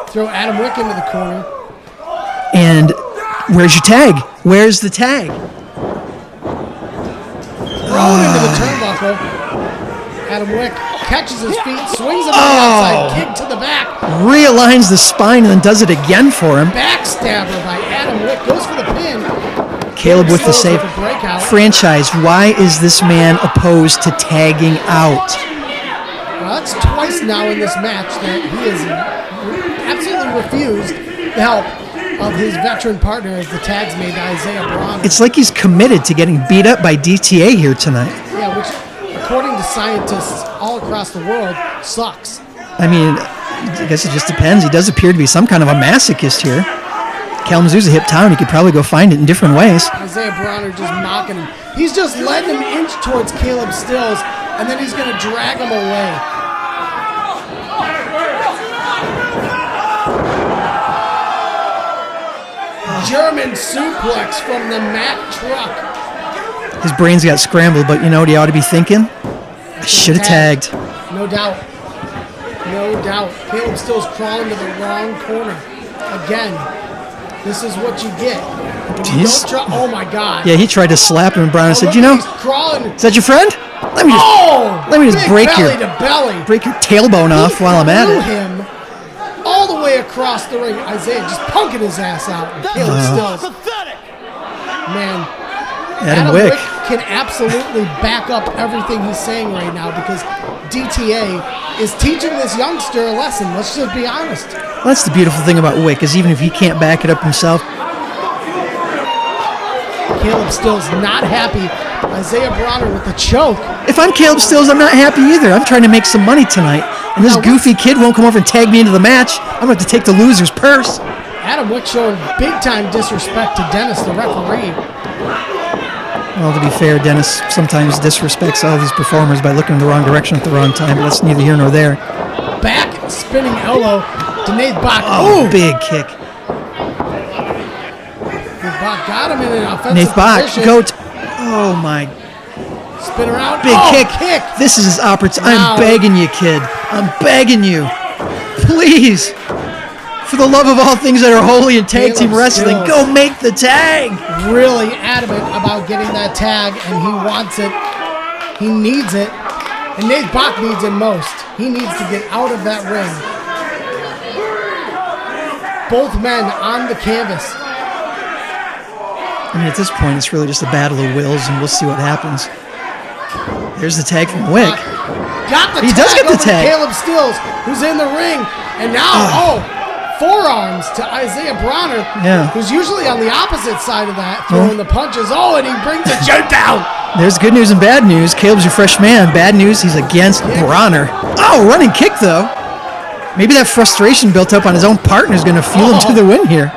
[SPEAKER 3] Throw Adam Wick into the corner.
[SPEAKER 4] And where's your tag? Where's the tag?
[SPEAKER 3] Thrown into the turnbuckle. Adam Wick catches his feet, swings him to the outside, kick to the back.
[SPEAKER 4] Realigns the spine and then does it again for him.
[SPEAKER 3] Backstabber by Adam Wick. Goes for the pin.
[SPEAKER 4] Caleb with the save.
[SPEAKER 3] With a breakout.
[SPEAKER 4] Franchise, why is this man opposed to tagging out?
[SPEAKER 3] Well, that's twice now in this match that he has absolutely refused the help of his veteran partner as the tag's made to Isaiah Bronner.
[SPEAKER 4] It's like he's committed to getting beat up by DTA here tonight.
[SPEAKER 3] Yeah, which, according to scientists all across the world, sucks.
[SPEAKER 4] I mean, I guess it just depends. He does appear to be some kind of a masochist here. Kalamazoo's a hip town. He could probably go find it in different ways.
[SPEAKER 3] Isaiah Bronner just mocking him. He's just letting him inch towards Caleb Stills, and then he's going to drag him away. German suplex from the Mack truck.
[SPEAKER 4] His brains got scrambled, but you know what he ought to be thinking? I should have tagged.
[SPEAKER 3] No doubt. No doubt. Caleb Stills crawling to the wrong corner. Again, this is what you get. Oh my God.
[SPEAKER 4] Yeah, he tried to slap him, and Bronner said, you know,
[SPEAKER 3] he's crawling.
[SPEAKER 4] Is that your friend? Let me just break
[SPEAKER 3] belly to belly.
[SPEAKER 4] break your tailbone off while I'm at it.
[SPEAKER 3] Him all the way across the ring. Isaiah just punking his ass out. Caleb Stills. Man, Adam Wick can absolutely back up everything he's saying right now because DTA is teaching this youngster a lesson. Let's just be honest.
[SPEAKER 4] Well, that's the beautiful thing about Wick, is even if he can't back it up himself.
[SPEAKER 3] Caleb Stills not happy. Isaiah Bronner with the choke.
[SPEAKER 4] If I'm Caleb Stills, I'm not happy either. I'm trying to make some money tonight. And this goofy kid won't come over and tag me into the match. I'm going to have to take the loser's purse.
[SPEAKER 3] Adam Wick showing big-time disrespect to Dennis, the referee.
[SPEAKER 4] Well, to be fair, Dennis sometimes disrespects all these performers by looking in the wrong direction at the wrong time, but that's neither here nor there.
[SPEAKER 3] Back spinning elbow to Nate Bach.
[SPEAKER 4] Oh, big kick.
[SPEAKER 3] Nate Bach got him in an offensive
[SPEAKER 4] Nate Bach,
[SPEAKER 3] position.
[SPEAKER 4] Oh, my.
[SPEAKER 3] Spin around.
[SPEAKER 4] Big kick. This is his opportunity. I'm begging you, kid. I'm begging you. Please. For the love of all things that are holy in tag team wrestling, go make the tag.
[SPEAKER 3] Really adamant about getting that tag, and he wants it. He needs it. And Nate Bach needs it most. He needs to get out of that ring. Both men on the canvas.
[SPEAKER 4] I mean, at this point, it's really just a battle of wills, and we'll see what happens. There's the tag from Wick.
[SPEAKER 3] Got the
[SPEAKER 4] he
[SPEAKER 3] tag
[SPEAKER 4] does get the
[SPEAKER 3] over
[SPEAKER 4] tag.
[SPEAKER 3] To Caleb Stills, who's in the ring. And now, forearms to Isaiah Bronner, who's usually on the opposite side of that, throwing the punches. Oh, and he brings a choke down.
[SPEAKER 4] There's good news and bad news. Caleb's your fresh man. Bad news, he's against Bronner. Oh, running kick, though. Maybe that frustration built up on his own partner is going to fuel him to the win here.
[SPEAKER 3] Now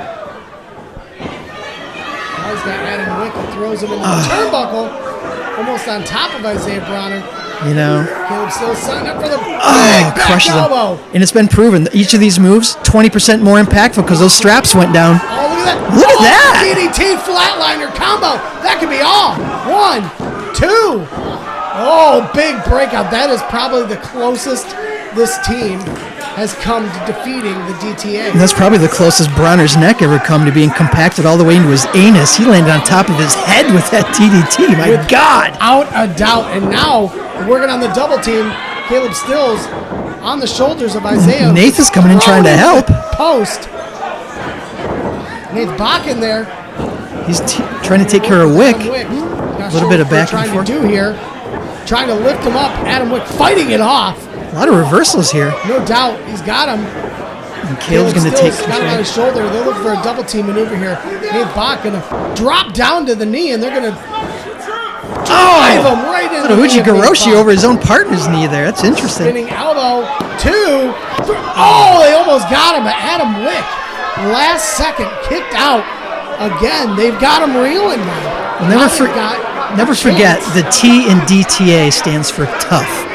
[SPEAKER 3] he's got Adam Wick and throws him in the turnbuckle, almost on top of Isaiah Bronner.
[SPEAKER 4] You know.
[SPEAKER 3] Caleb still signing up for the big back elbow.
[SPEAKER 4] And it's been proven that each of these moves, 20% more impactful because those straps went down.
[SPEAKER 3] Oh, look at that.
[SPEAKER 4] Look at that.
[SPEAKER 3] DDT flatliner combo. That could be all. 1, 2. Oh, big breakout. That is probably the closest this team has come to defeating the DTA.
[SPEAKER 4] And that's probably the closest Bronner's neck ever come to being compacted all the way into his anus. He landed on top of his head with that DDT. My God.
[SPEAKER 3] Without a doubt. And now, working on the double team, Caleb Stills on the shoulders of Isaiah.
[SPEAKER 4] Nathan's coming in trying to help.
[SPEAKER 3] Post. Nate Bach in there.
[SPEAKER 4] He's trying to take care of Wick.
[SPEAKER 3] A
[SPEAKER 4] little bit of back and forth.
[SPEAKER 3] Trying to do here. Trying to lift him up. Adam Wick fighting it off.
[SPEAKER 4] A lot of reversals here.
[SPEAKER 3] No doubt. He's got him.
[SPEAKER 4] And Caleb's going to take control.
[SPEAKER 3] Got him on his shoulder. They're looking for a double team maneuver here. Nate Bach going to drop down to the knee, and they're going to drive him right into the
[SPEAKER 4] knee. Uchi-Goroshi over his own partner's knee there. That's interesting.
[SPEAKER 3] Spinning elbow. 2. 3. Oh, they almost got him. But Adam Wick, last second, kicked out. Again, they've got him reeling now.
[SPEAKER 4] Never forget, the T in DTA stands for tough.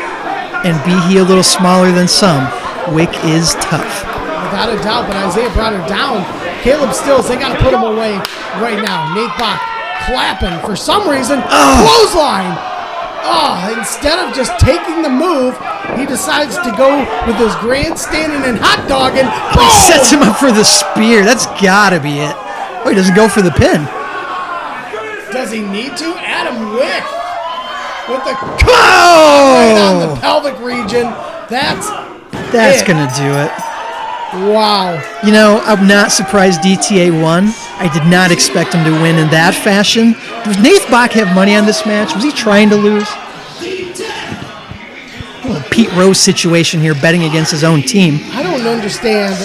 [SPEAKER 4] And be he a little smaller than some, Wick is tough.
[SPEAKER 3] Without a doubt, but Isaiah Bronner down. Caleb Stills, they got to put him away right now. Nate Bach clapping for some reason. Clothesline. Instead of just taking the move he decides to go with his grandstanding and hot dogging.
[SPEAKER 4] He sets him up for the spear. That's gotta be it. Oh, he doesn't go for the pin.
[SPEAKER 3] Does he need to? Adam Wick with the
[SPEAKER 4] right
[SPEAKER 3] on the pelvic region. That's
[SPEAKER 4] gonna do it.
[SPEAKER 3] Wow.
[SPEAKER 4] You know, I'm not surprised DTA won. I did not expect him to win in that fashion. Does Nath Bach have money on this match? Was he trying to lose? A little Pete Rose situation here, betting against his own team.
[SPEAKER 3] I don't understand.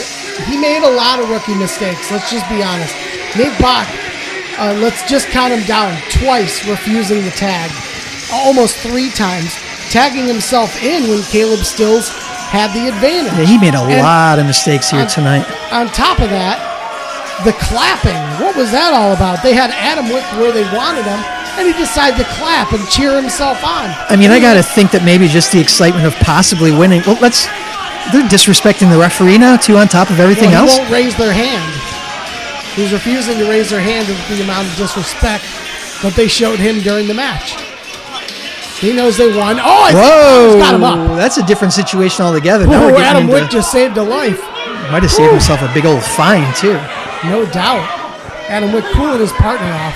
[SPEAKER 3] He made a lot of rookie mistakes. Let's just be honest. Nath Bach, let's just count him down. Twice refusing the tag. Almost 3 times. Tagging himself in when Caleb Stills had the advantage.
[SPEAKER 4] Yeah, he made a lot of mistakes here tonight.
[SPEAKER 3] On top of that, the clapping. What was that all about? They had Adam Wick where they wanted him, and he decided to clap and cheer himself on.
[SPEAKER 4] I mean, I got to think that maybe just the excitement of possibly winning. Well, they're disrespecting the referee now, too, on top of everything else.
[SPEAKER 3] He won't raise their hand. He's refusing to raise their hand with the amount of disrespect that they showed him during the match. He knows they won. Oh, I got him up.
[SPEAKER 4] That's a different situation altogether.
[SPEAKER 3] Now we're Adam Wick just saved a life.
[SPEAKER 4] Might have saved himself a big old fine, too.
[SPEAKER 3] No doubt. Adam Wick cooling his partner off.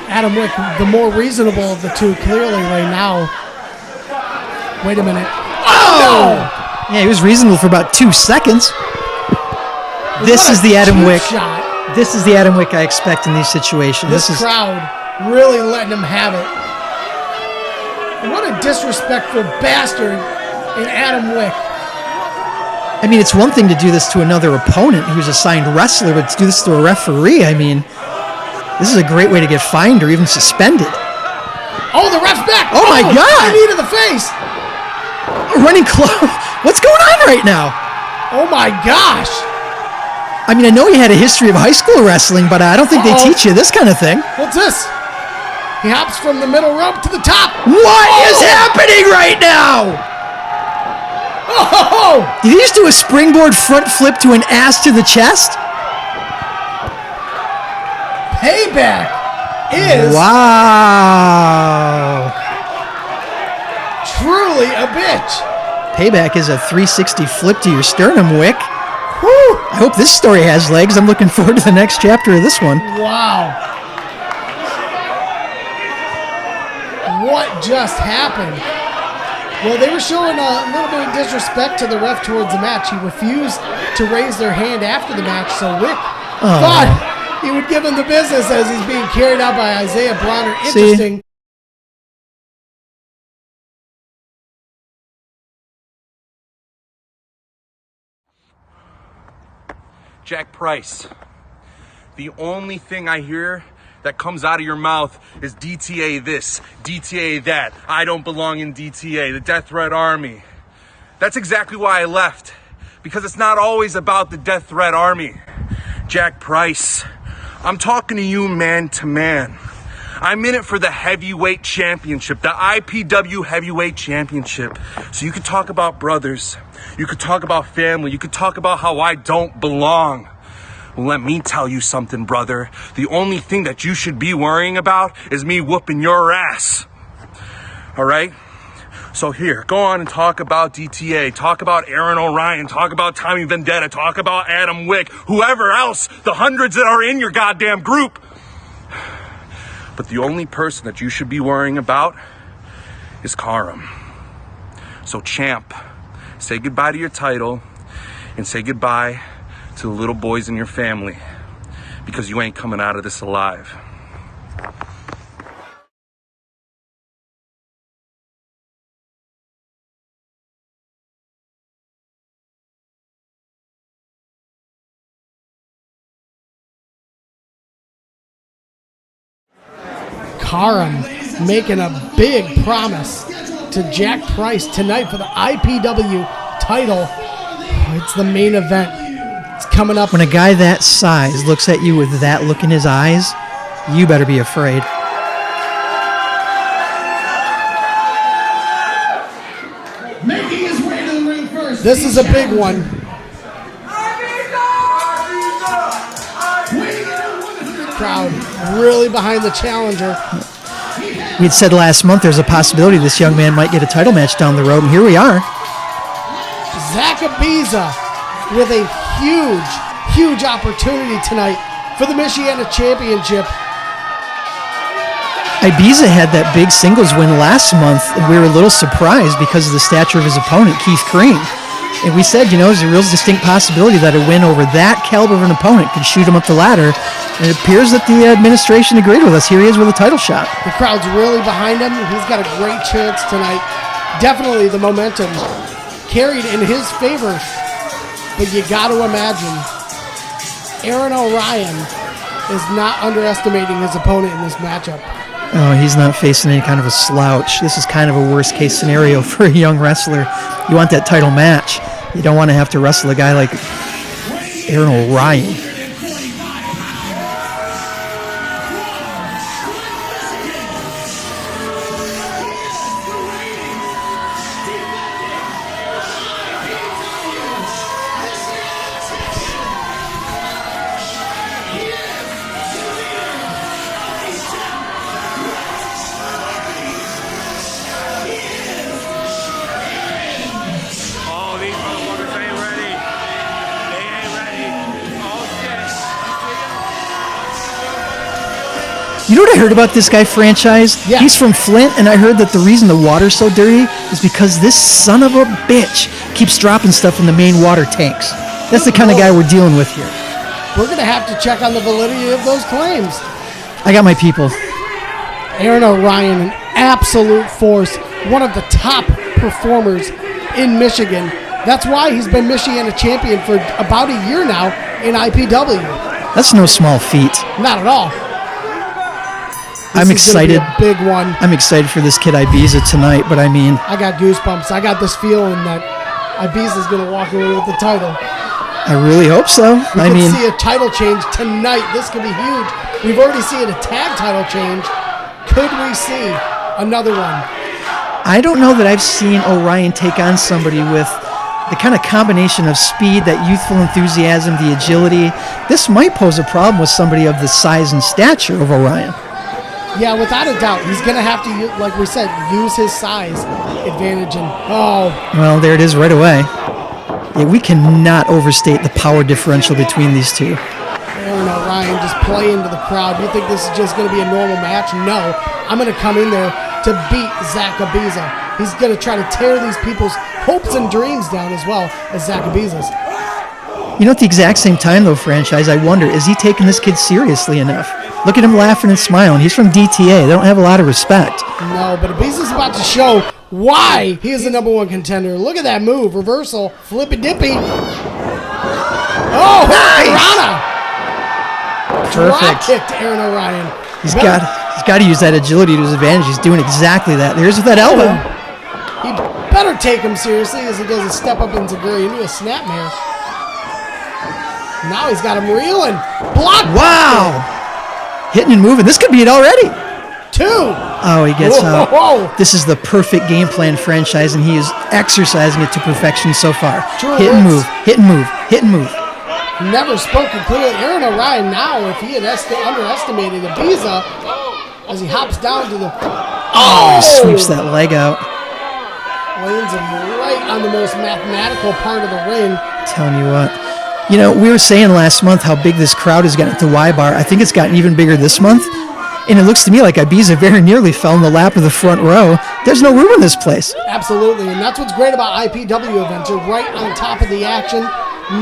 [SPEAKER 3] Adam Wick, the more reasonable of the two, clearly right now. Wait a minute. Oh! No!
[SPEAKER 4] Yeah, he was reasonable for about 2 seconds. This is the Adam Wick.
[SPEAKER 3] Shot.
[SPEAKER 4] This is the Adam Wick I expect in these situations.
[SPEAKER 3] This crowd really letting him have it. What a disrespectful bastard in Adam Wick.
[SPEAKER 4] I mean, it's one thing to do this to another opponent who's a signed wrestler, but to do this to a referee, I mean, this is a great way to get fined or even suspended.
[SPEAKER 3] Oh, the ref's back.
[SPEAKER 4] Oh my God.
[SPEAKER 3] Knee to the face.
[SPEAKER 4] Running close. What's going on right now?
[SPEAKER 3] Oh my gosh.
[SPEAKER 4] I mean, I know he had a history of high school wrestling, but I don't think they teach you this kind of thing.
[SPEAKER 3] What's this? He hops from the middle rope to the top.
[SPEAKER 4] What is happening right now?
[SPEAKER 3] Oh!
[SPEAKER 4] Did he just do a springboard front flip to an ass to the chest?
[SPEAKER 3] Payback is truly a bitch.
[SPEAKER 4] Payback is a 360 flip to your sternum, Wick. Whew. I hope this story has legs. I'm looking forward to the next chapter of this one.
[SPEAKER 3] Wow. What just happened? Well, they were showing a little bit of disrespect to the ref towards the match. He refused to raise their hand after the match, so Wick thought he would give him the business as he's being carried out by Isaiah Bronner. Interesting.
[SPEAKER 4] See?
[SPEAKER 10] Jack Price, the only thing I hear that comes out of your mouth is DTA this, DTA that. I don't belong in DTA, the Death Threat Army. That's exactly why I left, because it's not always about the Death Threat Army. Jack Price, I'm talking to you man to man. I'm in it for the heavyweight championship, the IPW heavyweight championship. So you could talk about brothers, you could talk about family, you could talk about how I don't belong. Well, let me tell you something, brother. The only thing that you should be worrying about is me whooping your ass. All right? So here, go on and talk about DTA, talk about Aaron Orion, talk about Tommy Vendetta, talk about Adam Wick, whoever else, the hundreds that are in your goddamn group. But the only person that you should be worrying about is Karam. So champ, say goodbye to your title and say goodbye to the little boys in your family, because you ain't coming out of this alive.
[SPEAKER 3] Karam making a big promise to Jack Price tonight for the IPW title. It's the main event. It's coming up.
[SPEAKER 4] When a guy that size looks at you with that look in his eyes, you better be afraid.
[SPEAKER 2] Making his way to the ring first.
[SPEAKER 3] This is a big one. Crowd really behind the challenger.
[SPEAKER 4] We had said last month there's a possibility this young man might get a title match down the road, and here we are.
[SPEAKER 3] Zach Ibiza with a huge opportunity tonight for the Michiana Championship.
[SPEAKER 4] Ibiza had that big singles win last month, and we were a little surprised because of the stature of his opponent, Keith Karim. And we said, there's a real distinct possibility that a win over that caliber of an opponent could shoot him up the ladder. And it appears that the administration agreed with us. Here he is with a title shot.
[SPEAKER 3] The crowd's really behind him. He's got a great chance tonight. Definitely the momentum carried in his favor. But you got to imagine Aaron Orion is not underestimating his opponent in this matchup.
[SPEAKER 4] Oh, he's not facing any kind of a slouch. This is kind of a worst-case scenario for a young wrestler. You want that title match. You don't want to have to wrestle a guy like Aaron Orion. You know what I heard about this guy franchise?
[SPEAKER 3] Yeah.
[SPEAKER 4] He's from Flint, and I heard that the reason the water's so dirty is because this son of a bitch keeps dropping stuff in the main water tanks. That's the kind of guy we're dealing with here.
[SPEAKER 3] We're going to have to check on the validity of those claims.
[SPEAKER 4] I got my people.
[SPEAKER 3] Aaron Orion, an absolute force, one of the top performers in Michigan. That's why he's been Michiana champion for about a year now in IPW.
[SPEAKER 4] That's no small feat.
[SPEAKER 3] Not at all.
[SPEAKER 4] I'm excited.
[SPEAKER 3] A big one.
[SPEAKER 4] I'm excited for this kid Ibiza tonight, but I mean,
[SPEAKER 3] I got goosebumps. I got this feeling that Ibiza's going to walk away with the title.
[SPEAKER 4] I really hope so.
[SPEAKER 3] We could see a title change tonight. This could be huge. We've already seen a tag title change. Could we see another one?
[SPEAKER 4] I don't know that I've seen Orion take on somebody with the kind of combination of speed, that youthful enthusiasm, the agility. This might pose a problem with somebody of the size and stature of Orion.
[SPEAKER 3] Yeah, without a doubt. He's going to have to, like we said, use his size advantage. And
[SPEAKER 4] well, there it is right away. Yeah, we cannot overstate the power differential between these two.
[SPEAKER 3] Aaron Orion just play into the crowd. You think this is just going to be a normal match? No. I'm going to come in there to beat Zach Ibiza. He's going to try to tear these people's hopes and dreams down as well as Zach Ibiza's.
[SPEAKER 4] At the exact same time, though, franchise, I wonder, is he taking this kid seriously enough? Look at him laughing and smiling. He's from DTA. They don't have a lot of respect.
[SPEAKER 3] No, but Ibiza's about to show why he is the number one contender. Look at that move. Reversal. Flippy dippy. Oh,
[SPEAKER 4] nice! Perfect.
[SPEAKER 3] Drop kick to Aaron Orion.
[SPEAKER 4] He's got to use that agility to his advantage. He's doing exactly that. There's with that elbow.
[SPEAKER 3] He better take him seriously as he does a step up into Guri into a snapmare. Now he's got him reeling. Block.
[SPEAKER 4] Wow. Hitting and moving. This could be it already.
[SPEAKER 3] 2.
[SPEAKER 4] Oh, he gets out. This is the perfect game plan franchise, and he is exercising it to perfection so far. Hit and move. Hit and move. Hit and move.
[SPEAKER 3] Never spoken clearly. Aaron Orion now, if he had underestimated Ibiza, as he hops down to the...
[SPEAKER 4] He sweeps that leg out.
[SPEAKER 3] Lands him right on the most mathematical part of the ring.
[SPEAKER 4] Telling you what. We were saying last month how big this crowd has gotten at the Y-Bar. I think it's gotten even bigger this month. And it looks to me like Ibiza very nearly fell in the lap of the front row. There's no room in this place.
[SPEAKER 3] Absolutely. And that's what's great about IPW events. You're right on top of the action.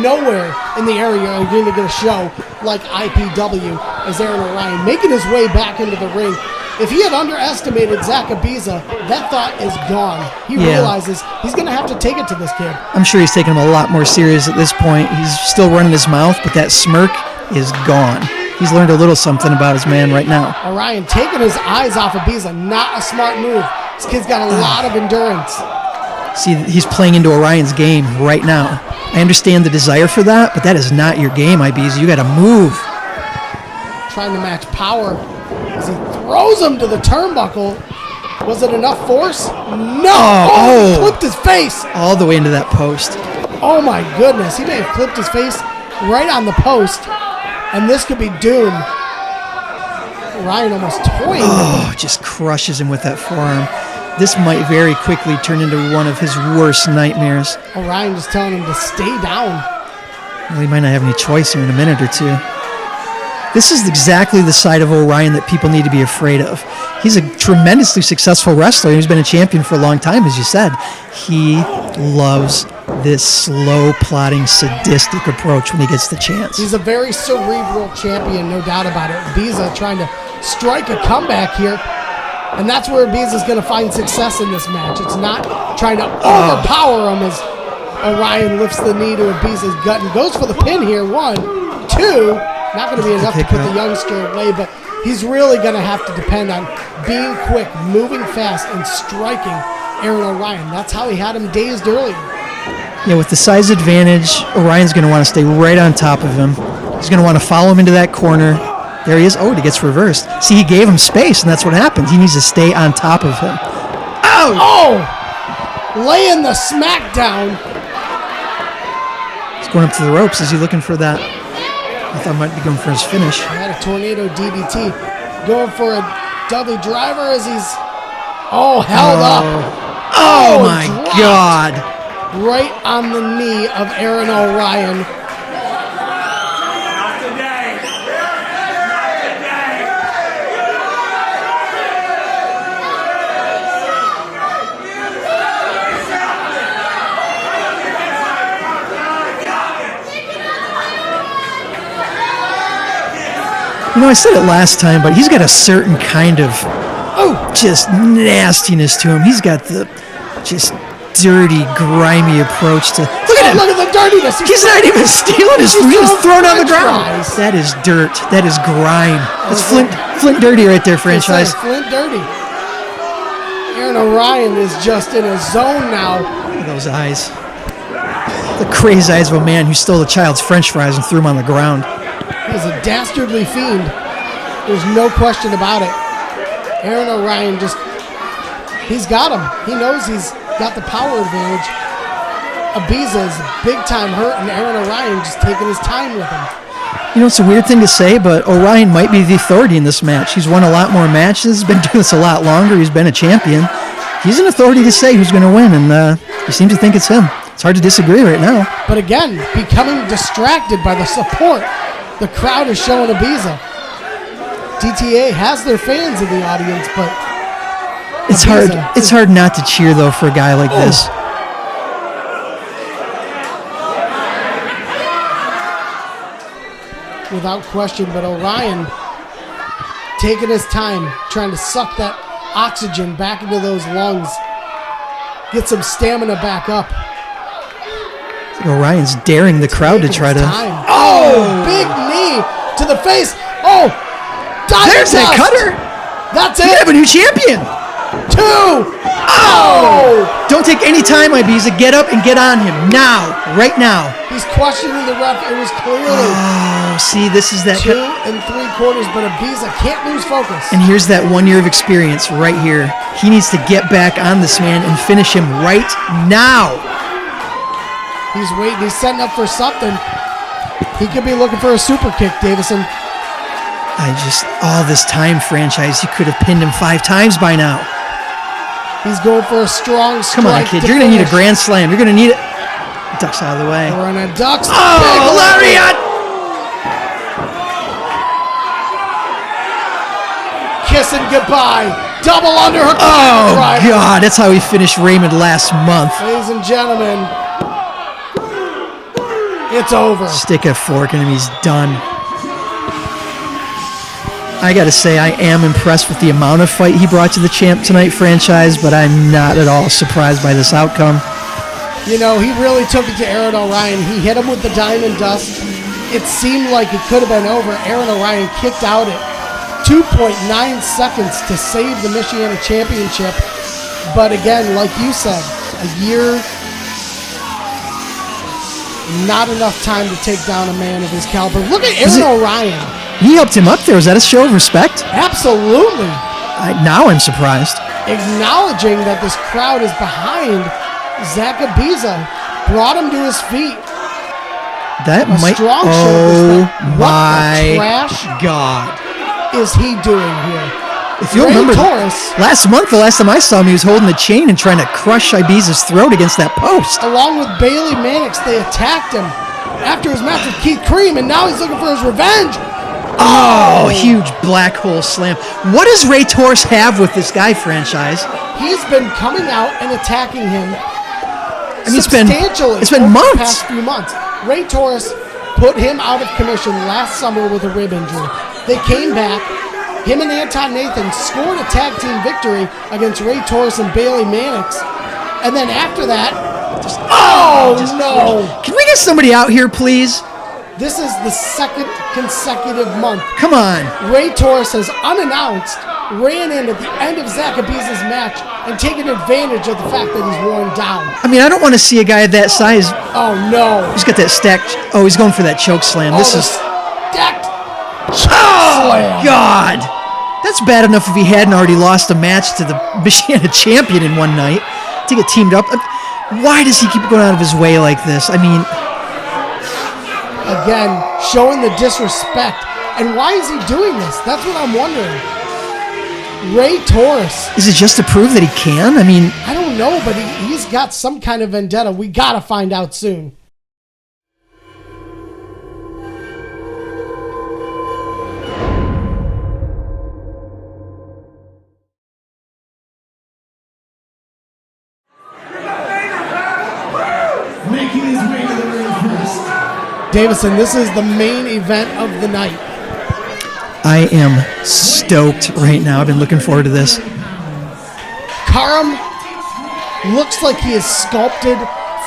[SPEAKER 3] Nowhere in the area are you going to get a show like IPW as Aaron Orion making his way back into the ring. If he had underestimated Zach Ibiza, that thought is gone. He realizes he's going to have to take it to this kid.
[SPEAKER 4] I'm sure he's taking him a lot more serious at this point. He's still running his mouth, but that smirk is gone. He's learned a little something about his man right now.
[SPEAKER 3] Orion taking his eyes off Ibiza, not a smart move. This kid's got a lot of endurance.
[SPEAKER 4] See, he's playing into Orion's game right now. I understand the desire for that, but that is not your game, Ibiza. You got to move.
[SPEAKER 3] Trying to match power as he throws him to the turnbuckle. Was it enough force? No! He flipped his face!
[SPEAKER 4] All the way into that post.
[SPEAKER 3] Oh my goodness. He may have flipped his face right on the post. And this could be doom. Ryan almost toying.
[SPEAKER 4] Oh, just crushes him with that forearm. This might very quickly turn into one of his worst nightmares.
[SPEAKER 3] Orion just telling him to stay down.
[SPEAKER 4] Well, he might not have any choice here in a minute or two. This is exactly the side of Orion that people need to be afraid of. He's a tremendously successful wrestler. He's been a champion for a long time, as you said. He loves this slow, plotting, sadistic approach when he gets the chance.
[SPEAKER 3] He's a very cerebral champion, no doubt about it. Ibiza trying to strike a comeback here, and that's where Ibiza's going to find success in this match. It's not trying to overpower him as Orion lifts the knee to Ibiza's gut and goes for the pin here. 1, 2. Not going to be enough to put the youngster away, but he's really going to have to depend on being quick, moving fast, and striking Aaron Orion. That's how he had him dazed earlier.
[SPEAKER 4] Yeah, with the size advantage, Orion's going to want to stay right on top of him. He's going to want to follow him into that corner. There he is. Oh, he gets reversed. See, he gave him space, and that's what happened. He needs to stay on top of him.
[SPEAKER 3] Oh! Laying the smackdown.
[SPEAKER 4] He's going up to the ropes. Is he looking for that? I thought he might be going for his finish.
[SPEAKER 3] He had a tornado DDT. Going for a Dudley driver as he's held up.
[SPEAKER 4] Oh my God.
[SPEAKER 3] Right on the knee of Aaron Orion.
[SPEAKER 5] Not today. Not today.
[SPEAKER 4] You know, I said it last time, but he's got a certain kind of just nastiness to him. He's got the just dirty, grimy approach to... Look at him!
[SPEAKER 3] Look at the dirtiness!
[SPEAKER 4] He's not even stealing his food. He's just thrown on the ground.
[SPEAKER 3] Fries.
[SPEAKER 4] That is dirt. That is grime. That's Flint Dirty right there, franchise.
[SPEAKER 3] Flint Dirty. Aaron Orion is just in a zone now.
[SPEAKER 4] Look at those eyes. The crazy eyes of a man who stole a child's french fries and threw them on the ground.
[SPEAKER 3] He's a dastardly fiend. There's no question about it. Aaron Orion he's got him. He knows he's got the power advantage. Ibiza is big time hurt, and Aaron Orion just taking his time with him.
[SPEAKER 4] You know, it's a weird thing to say, but Orion might be the authority in this match. He's won a lot more matches, been doing this a lot longer. He's been a champion. He's an authority to say who's going to win, and he seems to think it's him. It's hard to disagree right now.
[SPEAKER 3] But again, becoming distracted by the support the crowd is showing Ibiza. DTA has their fans in the audience, but
[SPEAKER 4] it's hard. It's hard not to cheer though for a guy like this.
[SPEAKER 3] Without question, but Orion taking his time, trying to suck that oxygen back into those lungs, get some stamina back up.
[SPEAKER 4] Orion's daring the crowd to try to...
[SPEAKER 3] Big knee to the face.
[SPEAKER 4] There's that cutter.
[SPEAKER 3] That's
[SPEAKER 4] it. You have a new champion.
[SPEAKER 3] 2.
[SPEAKER 4] Don't take any time, Ibiza. Get up and get on him now, right now.
[SPEAKER 3] He's questioning the ref. It was clearly...
[SPEAKER 4] see, this is that...
[SPEAKER 3] 2 3/4, but Ibiza can't lose focus.
[SPEAKER 4] And here's that 1 year of experience right here. He needs to get back on this man and finish him right now.
[SPEAKER 3] He's waiting. He's setting up for something. He could be looking for a super kick, Davison.
[SPEAKER 4] All this time, franchise, you could have pinned him 5 times by now.
[SPEAKER 3] He's going for a strong strike.
[SPEAKER 4] Come on, kid. You're going to need a grand slam. You're going to need it. Ducks out of the way.
[SPEAKER 3] We're on a ducks.
[SPEAKER 4] Lariat!
[SPEAKER 3] Kissing goodbye. Double underhook.
[SPEAKER 4] God. That's how he finished Raymond last month.
[SPEAKER 3] Ladies and gentlemen, it's over.
[SPEAKER 4] Stick a fork in him. He's done. I got to say, I am impressed with the amount of fight he brought to the Champ Tonight franchise, but I'm not at all surprised by this outcome.
[SPEAKER 3] You know, he really took it to Aaron Orion. He hit him with the diamond dust. It seemed like it could have been over. Aaron Orion kicked out at 2.9 seconds to save the Michiana Championship. But again, like you said, a year, not enough time to take down a man of his caliber. Look at Aaron Orion.
[SPEAKER 4] He helped him up there. Is that a show of respect?
[SPEAKER 3] Absolutely.
[SPEAKER 4] Now I'm surprised.
[SPEAKER 3] Acknowledging that this crowd is behind Zach Ibiza, brought him to his feet.
[SPEAKER 4] That might...
[SPEAKER 3] Strong show of respect.
[SPEAKER 4] My
[SPEAKER 3] what the trash.
[SPEAKER 4] God.
[SPEAKER 3] is he doing here?
[SPEAKER 4] If you
[SPEAKER 3] Ray
[SPEAKER 4] remember,
[SPEAKER 3] Torres,
[SPEAKER 4] last month, the last time I saw him, he was holding the chain and trying to crush Ibiza's throat against that post.
[SPEAKER 3] along with Bailey Mannix, they attacked him after his match with Keith Karim, and now he's looking for his revenge.
[SPEAKER 4] Oh, huge black hole slam. What does Ray Torres have with this guy franchise?
[SPEAKER 3] He's been coming out and attacking him
[SPEAKER 4] it's been
[SPEAKER 3] over
[SPEAKER 4] months.
[SPEAKER 3] the past few months. Ray Torres put him out of commission last summer with a rib injury. They came back. Him and Anton Nathan scored a tag team victory against Ray Torres and Bailey Mannix. And then after that, no.
[SPEAKER 4] Can we get somebody out here, please?
[SPEAKER 3] This is the second consecutive month.
[SPEAKER 4] Come on.
[SPEAKER 3] Ray Torres has unannounced ran in at the end of Zach Ibiza's match and taken advantage of the fact that he's worn down.
[SPEAKER 4] I mean, I don't want to see a guy that size.
[SPEAKER 3] Oh, no.
[SPEAKER 4] He's got that stacked. Oh, he's going for that choke slam. This is
[SPEAKER 3] stacked
[SPEAKER 4] slam. God. That's bad enough if he hadn't already lost a match to the Michiana champion in one night to get teamed up. Why does he keep going out of his way like this? I mean,
[SPEAKER 3] again, showing the disrespect. And why is he doing this? That's what I'm wondering. Ray Torres.
[SPEAKER 4] Is it just to prove that he can? I mean,
[SPEAKER 3] I don't know, but he's got some kind of vendetta. We got to find out soon.
[SPEAKER 1] Making his way to the ring first.
[SPEAKER 3] Davison, this is the main event of the night.
[SPEAKER 4] I am stoked right now. I've been looking forward to this.
[SPEAKER 3] Karam looks like he is sculpted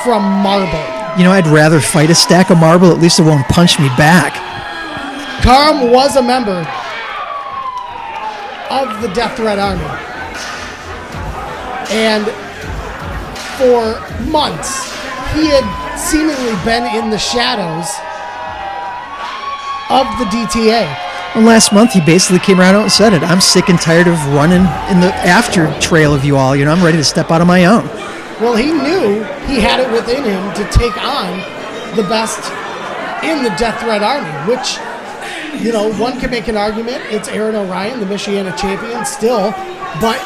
[SPEAKER 3] from marble.
[SPEAKER 4] You know, I'd rather fight a stack of marble. At least it won't punch me back.
[SPEAKER 3] Karam was a member of the Death Threat Army. And for months, he had seemingly been in the shadows of the DTA.
[SPEAKER 4] Well, last month, he basically came around and said it. I'm sick and tired of running in the after trail of you all. You know, I'm ready to step out on my own.
[SPEAKER 3] Well, he knew he had it within him to take on the best in the Death Threat Army, which, you know, one can make an argument. It's Aaron Orion, the Michiana champion still, but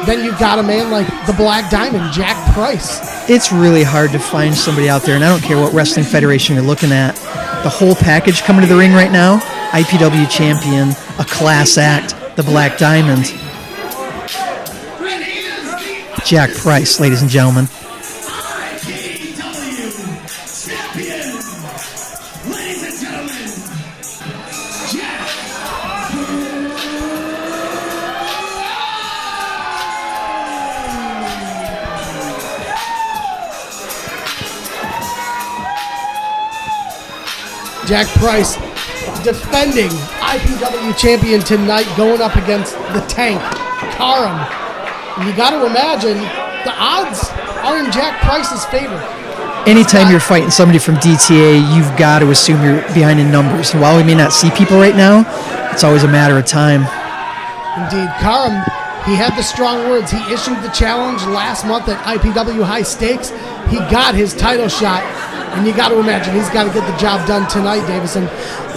[SPEAKER 3] then you've got a man like the Black Diamond, Jack Price.
[SPEAKER 4] It's really hard to find somebody out there, and I don't care what wrestling federation you're looking at. The whole package coming to the ring right now, IPW champion, a class act, the Black Diamond. Jack Price, ladies and gentlemen.
[SPEAKER 1] IPW champion, ladies and gentlemen, Jack.
[SPEAKER 3] Jack Price defending IPW champion tonight, going up against the Tank, Karam. And you got to imagine the odds are in Jack Price's favor.
[SPEAKER 4] Anytime you're fighting somebody from DTA, you've got to assume you're behind in numbers. And while we may not see people right now, it's always a matter of time.
[SPEAKER 3] Indeed, Karam, he had the strong words. He issued the challenge last month at IPW High Stakes. He got his title shot. And you got to imagine he's got to get the job done tonight, Davison.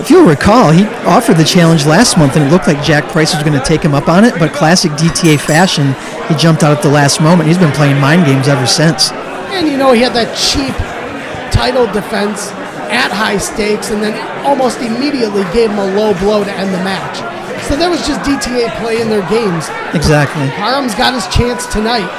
[SPEAKER 4] If you'll recall, he offered the challenge last month, and it looked like Jack Price was going to take him up on it, but classic DTA fashion, he jumped out at the last moment. He's been playing mind games ever since.
[SPEAKER 3] And you know, he had that cheap title defense at High Stakes, and then almost immediately gave him a low blow to end the match. So that was just DTA playing their games.
[SPEAKER 4] Exactly.
[SPEAKER 3] Karam's got his chance tonight.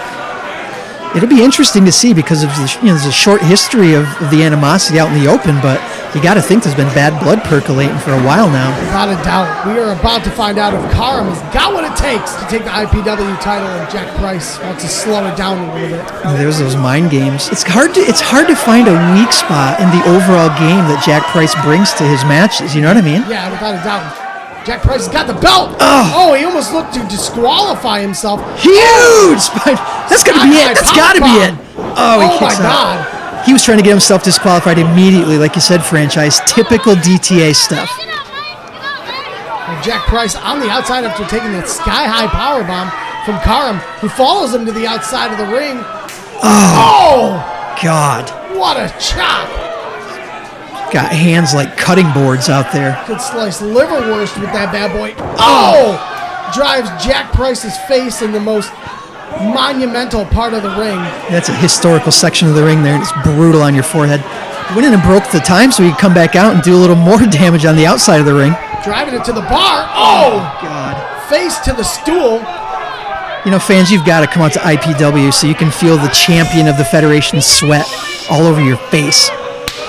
[SPEAKER 4] It'll be interesting to see because of the, there's a short history of the animosity out in the open, but you got to think there's been bad blood percolating for a while now.
[SPEAKER 3] Without a doubt. We are about to find out if Karam has got what it takes to take the IPW title, and Jack Price wants to slow it down a little bit.
[SPEAKER 4] There's those mind games. It's hard to find a weak spot in the overall game that Jack Price brings to his matches. You know what I mean?
[SPEAKER 3] Yeah, without a doubt. Jack Price has got the belt. Oh, he almost looked to disqualify himself.
[SPEAKER 4] Huge! That's got to be it. That's got to be it. Oh, he kicks
[SPEAKER 3] my
[SPEAKER 4] out.
[SPEAKER 3] God.
[SPEAKER 4] He was trying to get himself disqualified immediately, like you said, franchise. Typical DTA stuff.
[SPEAKER 3] And Jack Price on the outside after taking that sky-high powerbomb from Karam, who follows him to the outside of the ring.
[SPEAKER 4] Oh! God.
[SPEAKER 3] What a chop.
[SPEAKER 4] Got hands like cutting boards out there.
[SPEAKER 3] Could slice liverwurst with that bad boy. Oh! Drives Jack Price's face in the most monumental part of the ring.
[SPEAKER 4] That's a historical section of the ring there, and it's brutal on your forehead. He went in and broke the time so he could come back out and do a little more damage on the outside of the ring.
[SPEAKER 3] Driving it to the bar. Oh!
[SPEAKER 4] God.
[SPEAKER 3] Face to the stool.
[SPEAKER 4] You know, fans, you've got to come out to IPW so you can feel the champion of the Federation sweat all over your face.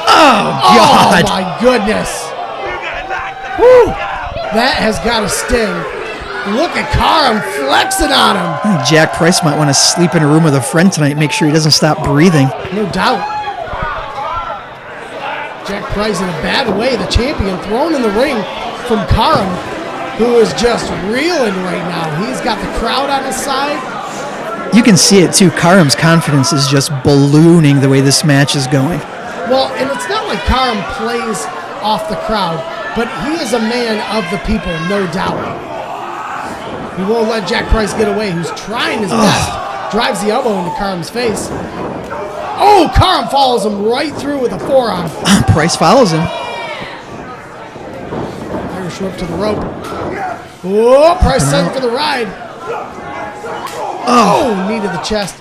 [SPEAKER 4] Oh, God.
[SPEAKER 3] Oh, my goodness. Whew. That has got to sting. Look at Karam flexing on him.
[SPEAKER 4] I think Jack Price might want to sleep in a room with a friend tonight, make sure he doesn't stop breathing.
[SPEAKER 3] No doubt. Jack Price in a bad way, the champion, thrown in the ring from Karam, who is just reeling right now. He's got the crowd on his side.
[SPEAKER 4] You can see it, too. Karam's confidence is just ballooning the way this match is going.
[SPEAKER 3] Well, and it's not like Karam plays off the crowd, but he is a man of the people, no doubt. He won't let Jack Price get away, who's trying his best. Drives the elbow into Karam's face. Oh, Karam follows him right through with a forearm.
[SPEAKER 4] Price follows him.
[SPEAKER 3] Irish whip to the rope. Oh, Price sent for the ride. Oh, knee to the chest.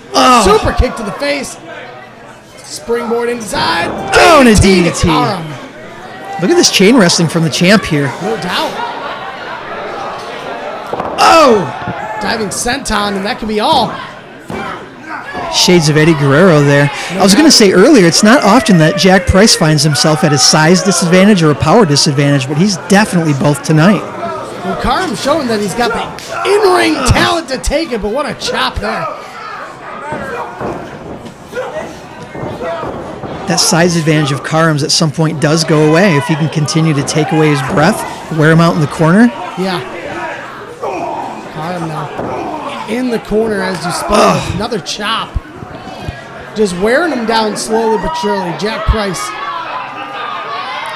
[SPEAKER 3] Super kick to the face. Springboard inside.
[SPEAKER 4] Oh, and a DDT.
[SPEAKER 3] to Karam.
[SPEAKER 4] Look at this chain wrestling from the champ here.
[SPEAKER 3] No doubt.
[SPEAKER 4] Oh!
[SPEAKER 3] Diving senton, and that could be all.
[SPEAKER 4] Shades of Eddie Guerrero there. I was going to say earlier, it's not often that Jack Price finds himself at a size disadvantage or a power disadvantage, but he's definitely both tonight.
[SPEAKER 3] Well, Karam's showing that he's got the in-ring talent to take it, but what a chop there.
[SPEAKER 4] That size advantage of Karam's at some point does go away if he can continue to take away his breath, wear him out in the corner.
[SPEAKER 3] Yeah. Karam now in the corner as you spun. Another chop. Just wearing him down slowly but surely. Jack Price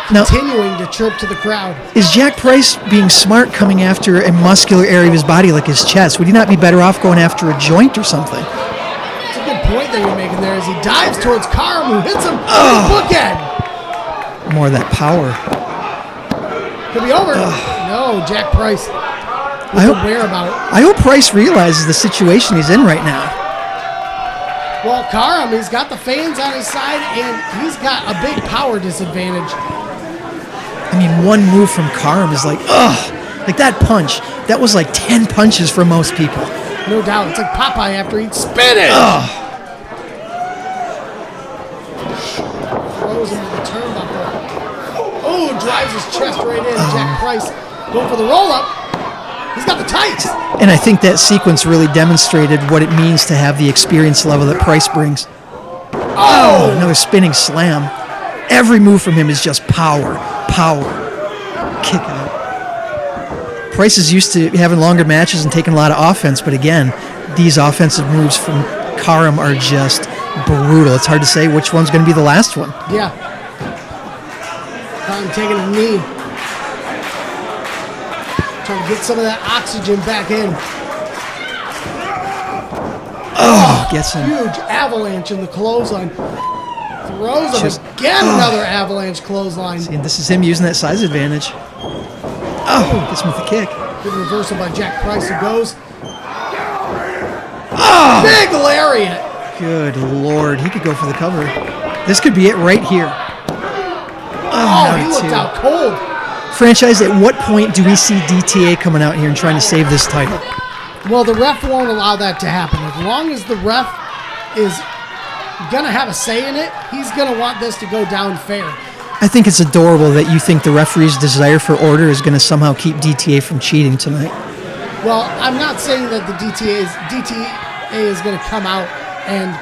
[SPEAKER 3] continuing to chirp to the crowd.
[SPEAKER 4] Is Jack Price being smart coming after a muscular area of his body like his chest? Would he not be better off going after a joint or something?
[SPEAKER 3] It's a good point that you're making there as he dives towards Karam, who hits him with his bookend.
[SPEAKER 4] More of that power.
[SPEAKER 3] Could be over. No, Jack Price. I
[SPEAKER 4] hope Price realizes the situation he's in right now.
[SPEAKER 3] Well, Karam, he's got the fans on his side, and he's got a big power disadvantage.
[SPEAKER 4] I mean, one move from Karam is like, like that punch. That was like 10 punches for most people.
[SPEAKER 3] No doubt. It's like Popeye after each spinach. Throws him to the turnbuckle. Oh, drives his chest right in. Jack Price going for the roll-up. He's got the tights.
[SPEAKER 4] And I think that sequence really demonstrated what it means to have the experience level that Price brings. Oh, another spinning slam. Every move from him is just power, kick out. Price is used to having longer matches and taking a lot of offense, but again, these offensive moves from Karam are just brutal. It's hard to say which one's going to be the last one.
[SPEAKER 3] Yeah. Karam taking a knee. Trying to get some of that oxygen back in.
[SPEAKER 4] Gets him.
[SPEAKER 3] Huge avalanche in the clothesline. Throws him again. Another avalanche clothesline.
[SPEAKER 4] See, and this is him using that size advantage. Gets him with the kick.
[SPEAKER 3] Good reversal by Jack Price, who goes. Big lariat.
[SPEAKER 4] Good Lord. He could go for the cover. This could be it right here.
[SPEAKER 3] He looked out cold.
[SPEAKER 4] Franchise, at what point do we see DTA coming out here and trying to save this title?
[SPEAKER 3] Well, the ref won't allow that to happen. As long as the ref is going to have a say in it, he's going to want this to go down fair.
[SPEAKER 4] I think it's adorable that you think the referee's desire for order is going to somehow keep DTA from cheating tonight.
[SPEAKER 3] Well, I'm not saying that the DTA is going to come out and,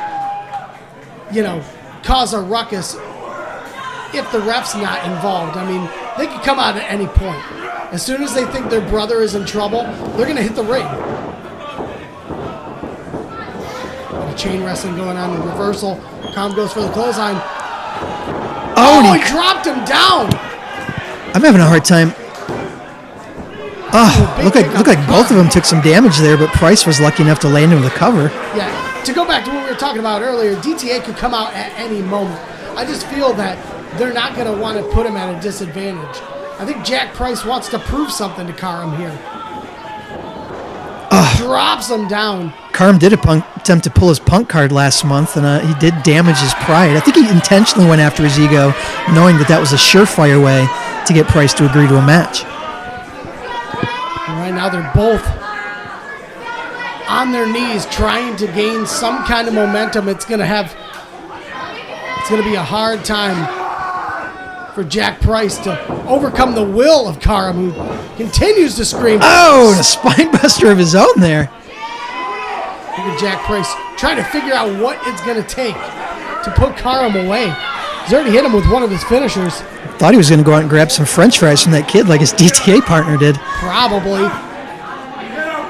[SPEAKER 3] cause a ruckus if the ref's not involved. I mean, they could come out at any point. As soon as they think their brother is in trouble, they're going to hit the ring. Chain wrestling going on in reversal. Karam goes for the clothesline. He dropped him down.
[SPEAKER 4] I'm having a hard time. Look like both of them took some damage there, but Price was lucky enough to land him with a cover.
[SPEAKER 3] Yeah, to go back to what we were talking about earlier, DTA could come out at any moment. I just feel that they're not going to want to put him at a disadvantage. I think Jack Price wants to prove something to Karam here. Drops him down.
[SPEAKER 4] Karam did attempt to pull his punk card last month, and he did damage his pride. I think he intentionally went after his ego, knowing that was a surefire way to get Price to agree to a match.
[SPEAKER 3] And right now they're both on their knees trying to gain some kind of momentum. It's going to be a hard time for Jack Price to overcome the will of Karam, who continues to scream.
[SPEAKER 4] Oh, and a spine buster of his own there.
[SPEAKER 3] Look at Jack Price trying to figure out what it's going to take to put Karam away. He's already hit him with one of his finishers.
[SPEAKER 4] Thought he was going to go out and grab some french fries from that kid like his DTA partner did.
[SPEAKER 3] Probably.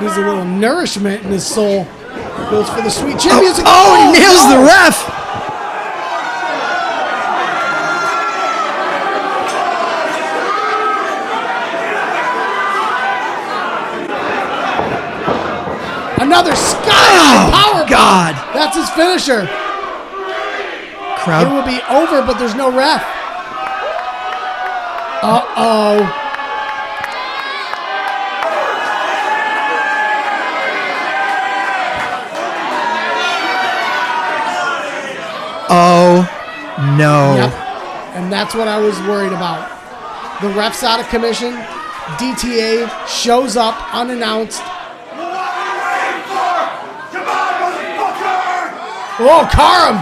[SPEAKER 3] Needs a little nourishment in his soul. Goes for the sweet chin music.
[SPEAKER 4] Oh, he nails the ref.
[SPEAKER 3] Another sky power
[SPEAKER 4] God.
[SPEAKER 3] bomb. That's his finisher.
[SPEAKER 4] Crowd.
[SPEAKER 3] It will be over, but there's no ref. Uh-oh.
[SPEAKER 4] Oh, no.
[SPEAKER 3] Yep. And that's what I was worried about. The ref's out of commission. DTA shows up unannounced. Oh, Karam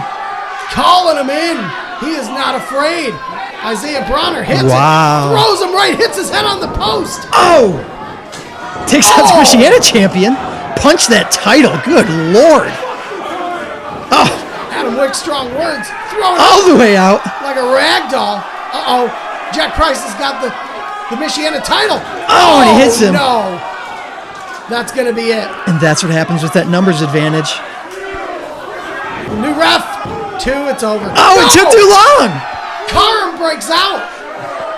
[SPEAKER 3] calling him in. He is not afraid. Isaiah Bronner hits it. Throws him right, hits his head on the post.
[SPEAKER 4] Oh! Takes out the Michiana champion. Punch that title. Good Lord. Oh.
[SPEAKER 3] Adam Wick, strong words. Throwing
[SPEAKER 4] all the way out.
[SPEAKER 3] Like a rag doll. Uh-oh. Jack Price has got the Michiana title.
[SPEAKER 4] Oh, and he hits him.
[SPEAKER 3] No. That's going to be it.
[SPEAKER 4] And that's what happens with that numbers advantage.
[SPEAKER 3] New ref. 2, it's over.
[SPEAKER 4] Oh, it took too long.
[SPEAKER 3] Karam breaks out.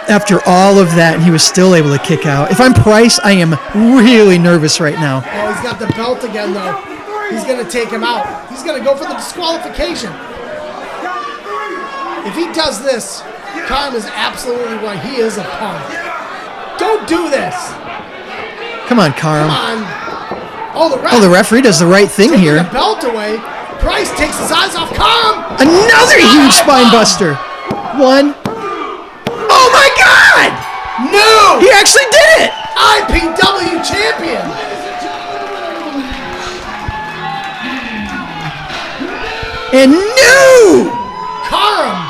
[SPEAKER 4] After all of that, and he was still able to kick out. If I'm Price, I am really nervous right now.
[SPEAKER 3] Oh, he's got the belt again, though. He's going to take him out. He's going to go for the disqualification. If he does this, Karam is absolutely right. He is a punk. Don't do this.
[SPEAKER 4] Come on, Karam.
[SPEAKER 3] Come on. Oh,
[SPEAKER 4] the referee does the right thing here.
[SPEAKER 3] The belt away. Price takes his eyes off Karam.
[SPEAKER 4] Another huge spine buster. 1. Oh my God!
[SPEAKER 3] No!
[SPEAKER 4] He actually did it!
[SPEAKER 3] IPW champion.
[SPEAKER 4] And new!
[SPEAKER 3] Karam.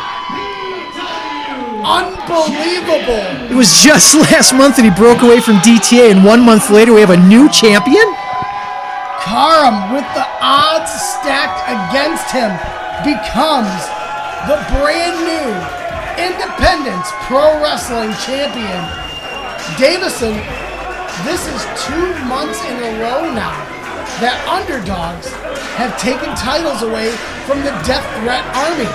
[SPEAKER 3] Unbelievable.
[SPEAKER 4] It was just last month that he broke away from DTA, and 1 month later we have a new champion?
[SPEAKER 3] Karam, with the odds stacked against him, becomes the brand new Independence Pro Wrestling Champion. Davison, this is 2 months in a row now that underdogs have taken titles away from the Death Threat Army.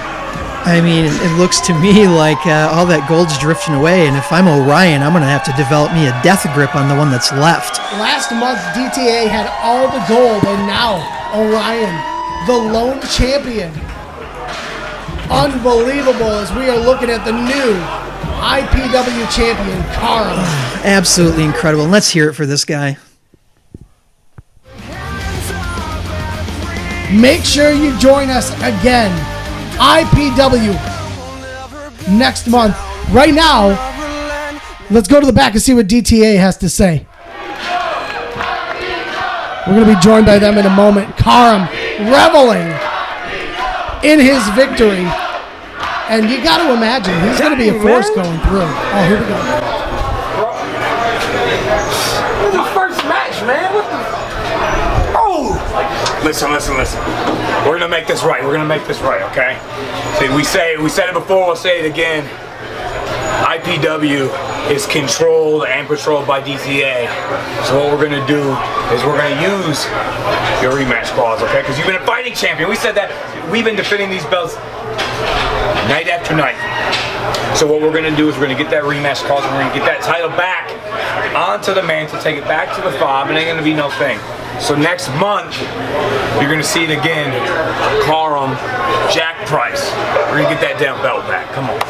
[SPEAKER 4] I mean, it looks to me like all that gold's drifting away, and if I'm Orion, I'm going to have to develop me a death grip on the one that's left.
[SPEAKER 3] Last month, DTA had all the gold, and now Orion, the lone champion. Unbelievable as we are looking at the new IPW champion, Karam.
[SPEAKER 4] Absolutely incredible. And let's hear it for this guy.
[SPEAKER 3] Make sure you join us again. IPW next month. Right now, let's go to the back and see what DTA has to say. We're going to be joined by them in a moment. Karam reveling in his victory. And you got to imagine he's going to be a force going through. Oh, here we go.
[SPEAKER 5] This is the first match, man. What the? Oh! Listen. We're gonna make this right. Okay? See, we said it before. We'll say it again. IPW is controlled and patrolled by DTA. So what we're gonna do is we're gonna use your rematch clause, okay? Because you've been a fighting champion. We said that we've been defending these belts night after night. So what we're gonna do is we're gonna get that rematch clause and we're gonna get that title back onto the mantle, take it back to the fob, and ain't gonna be no thing. So next month, you're gonna see it again. Karam, Jack Price. We're gonna get that damn belt back. Come on.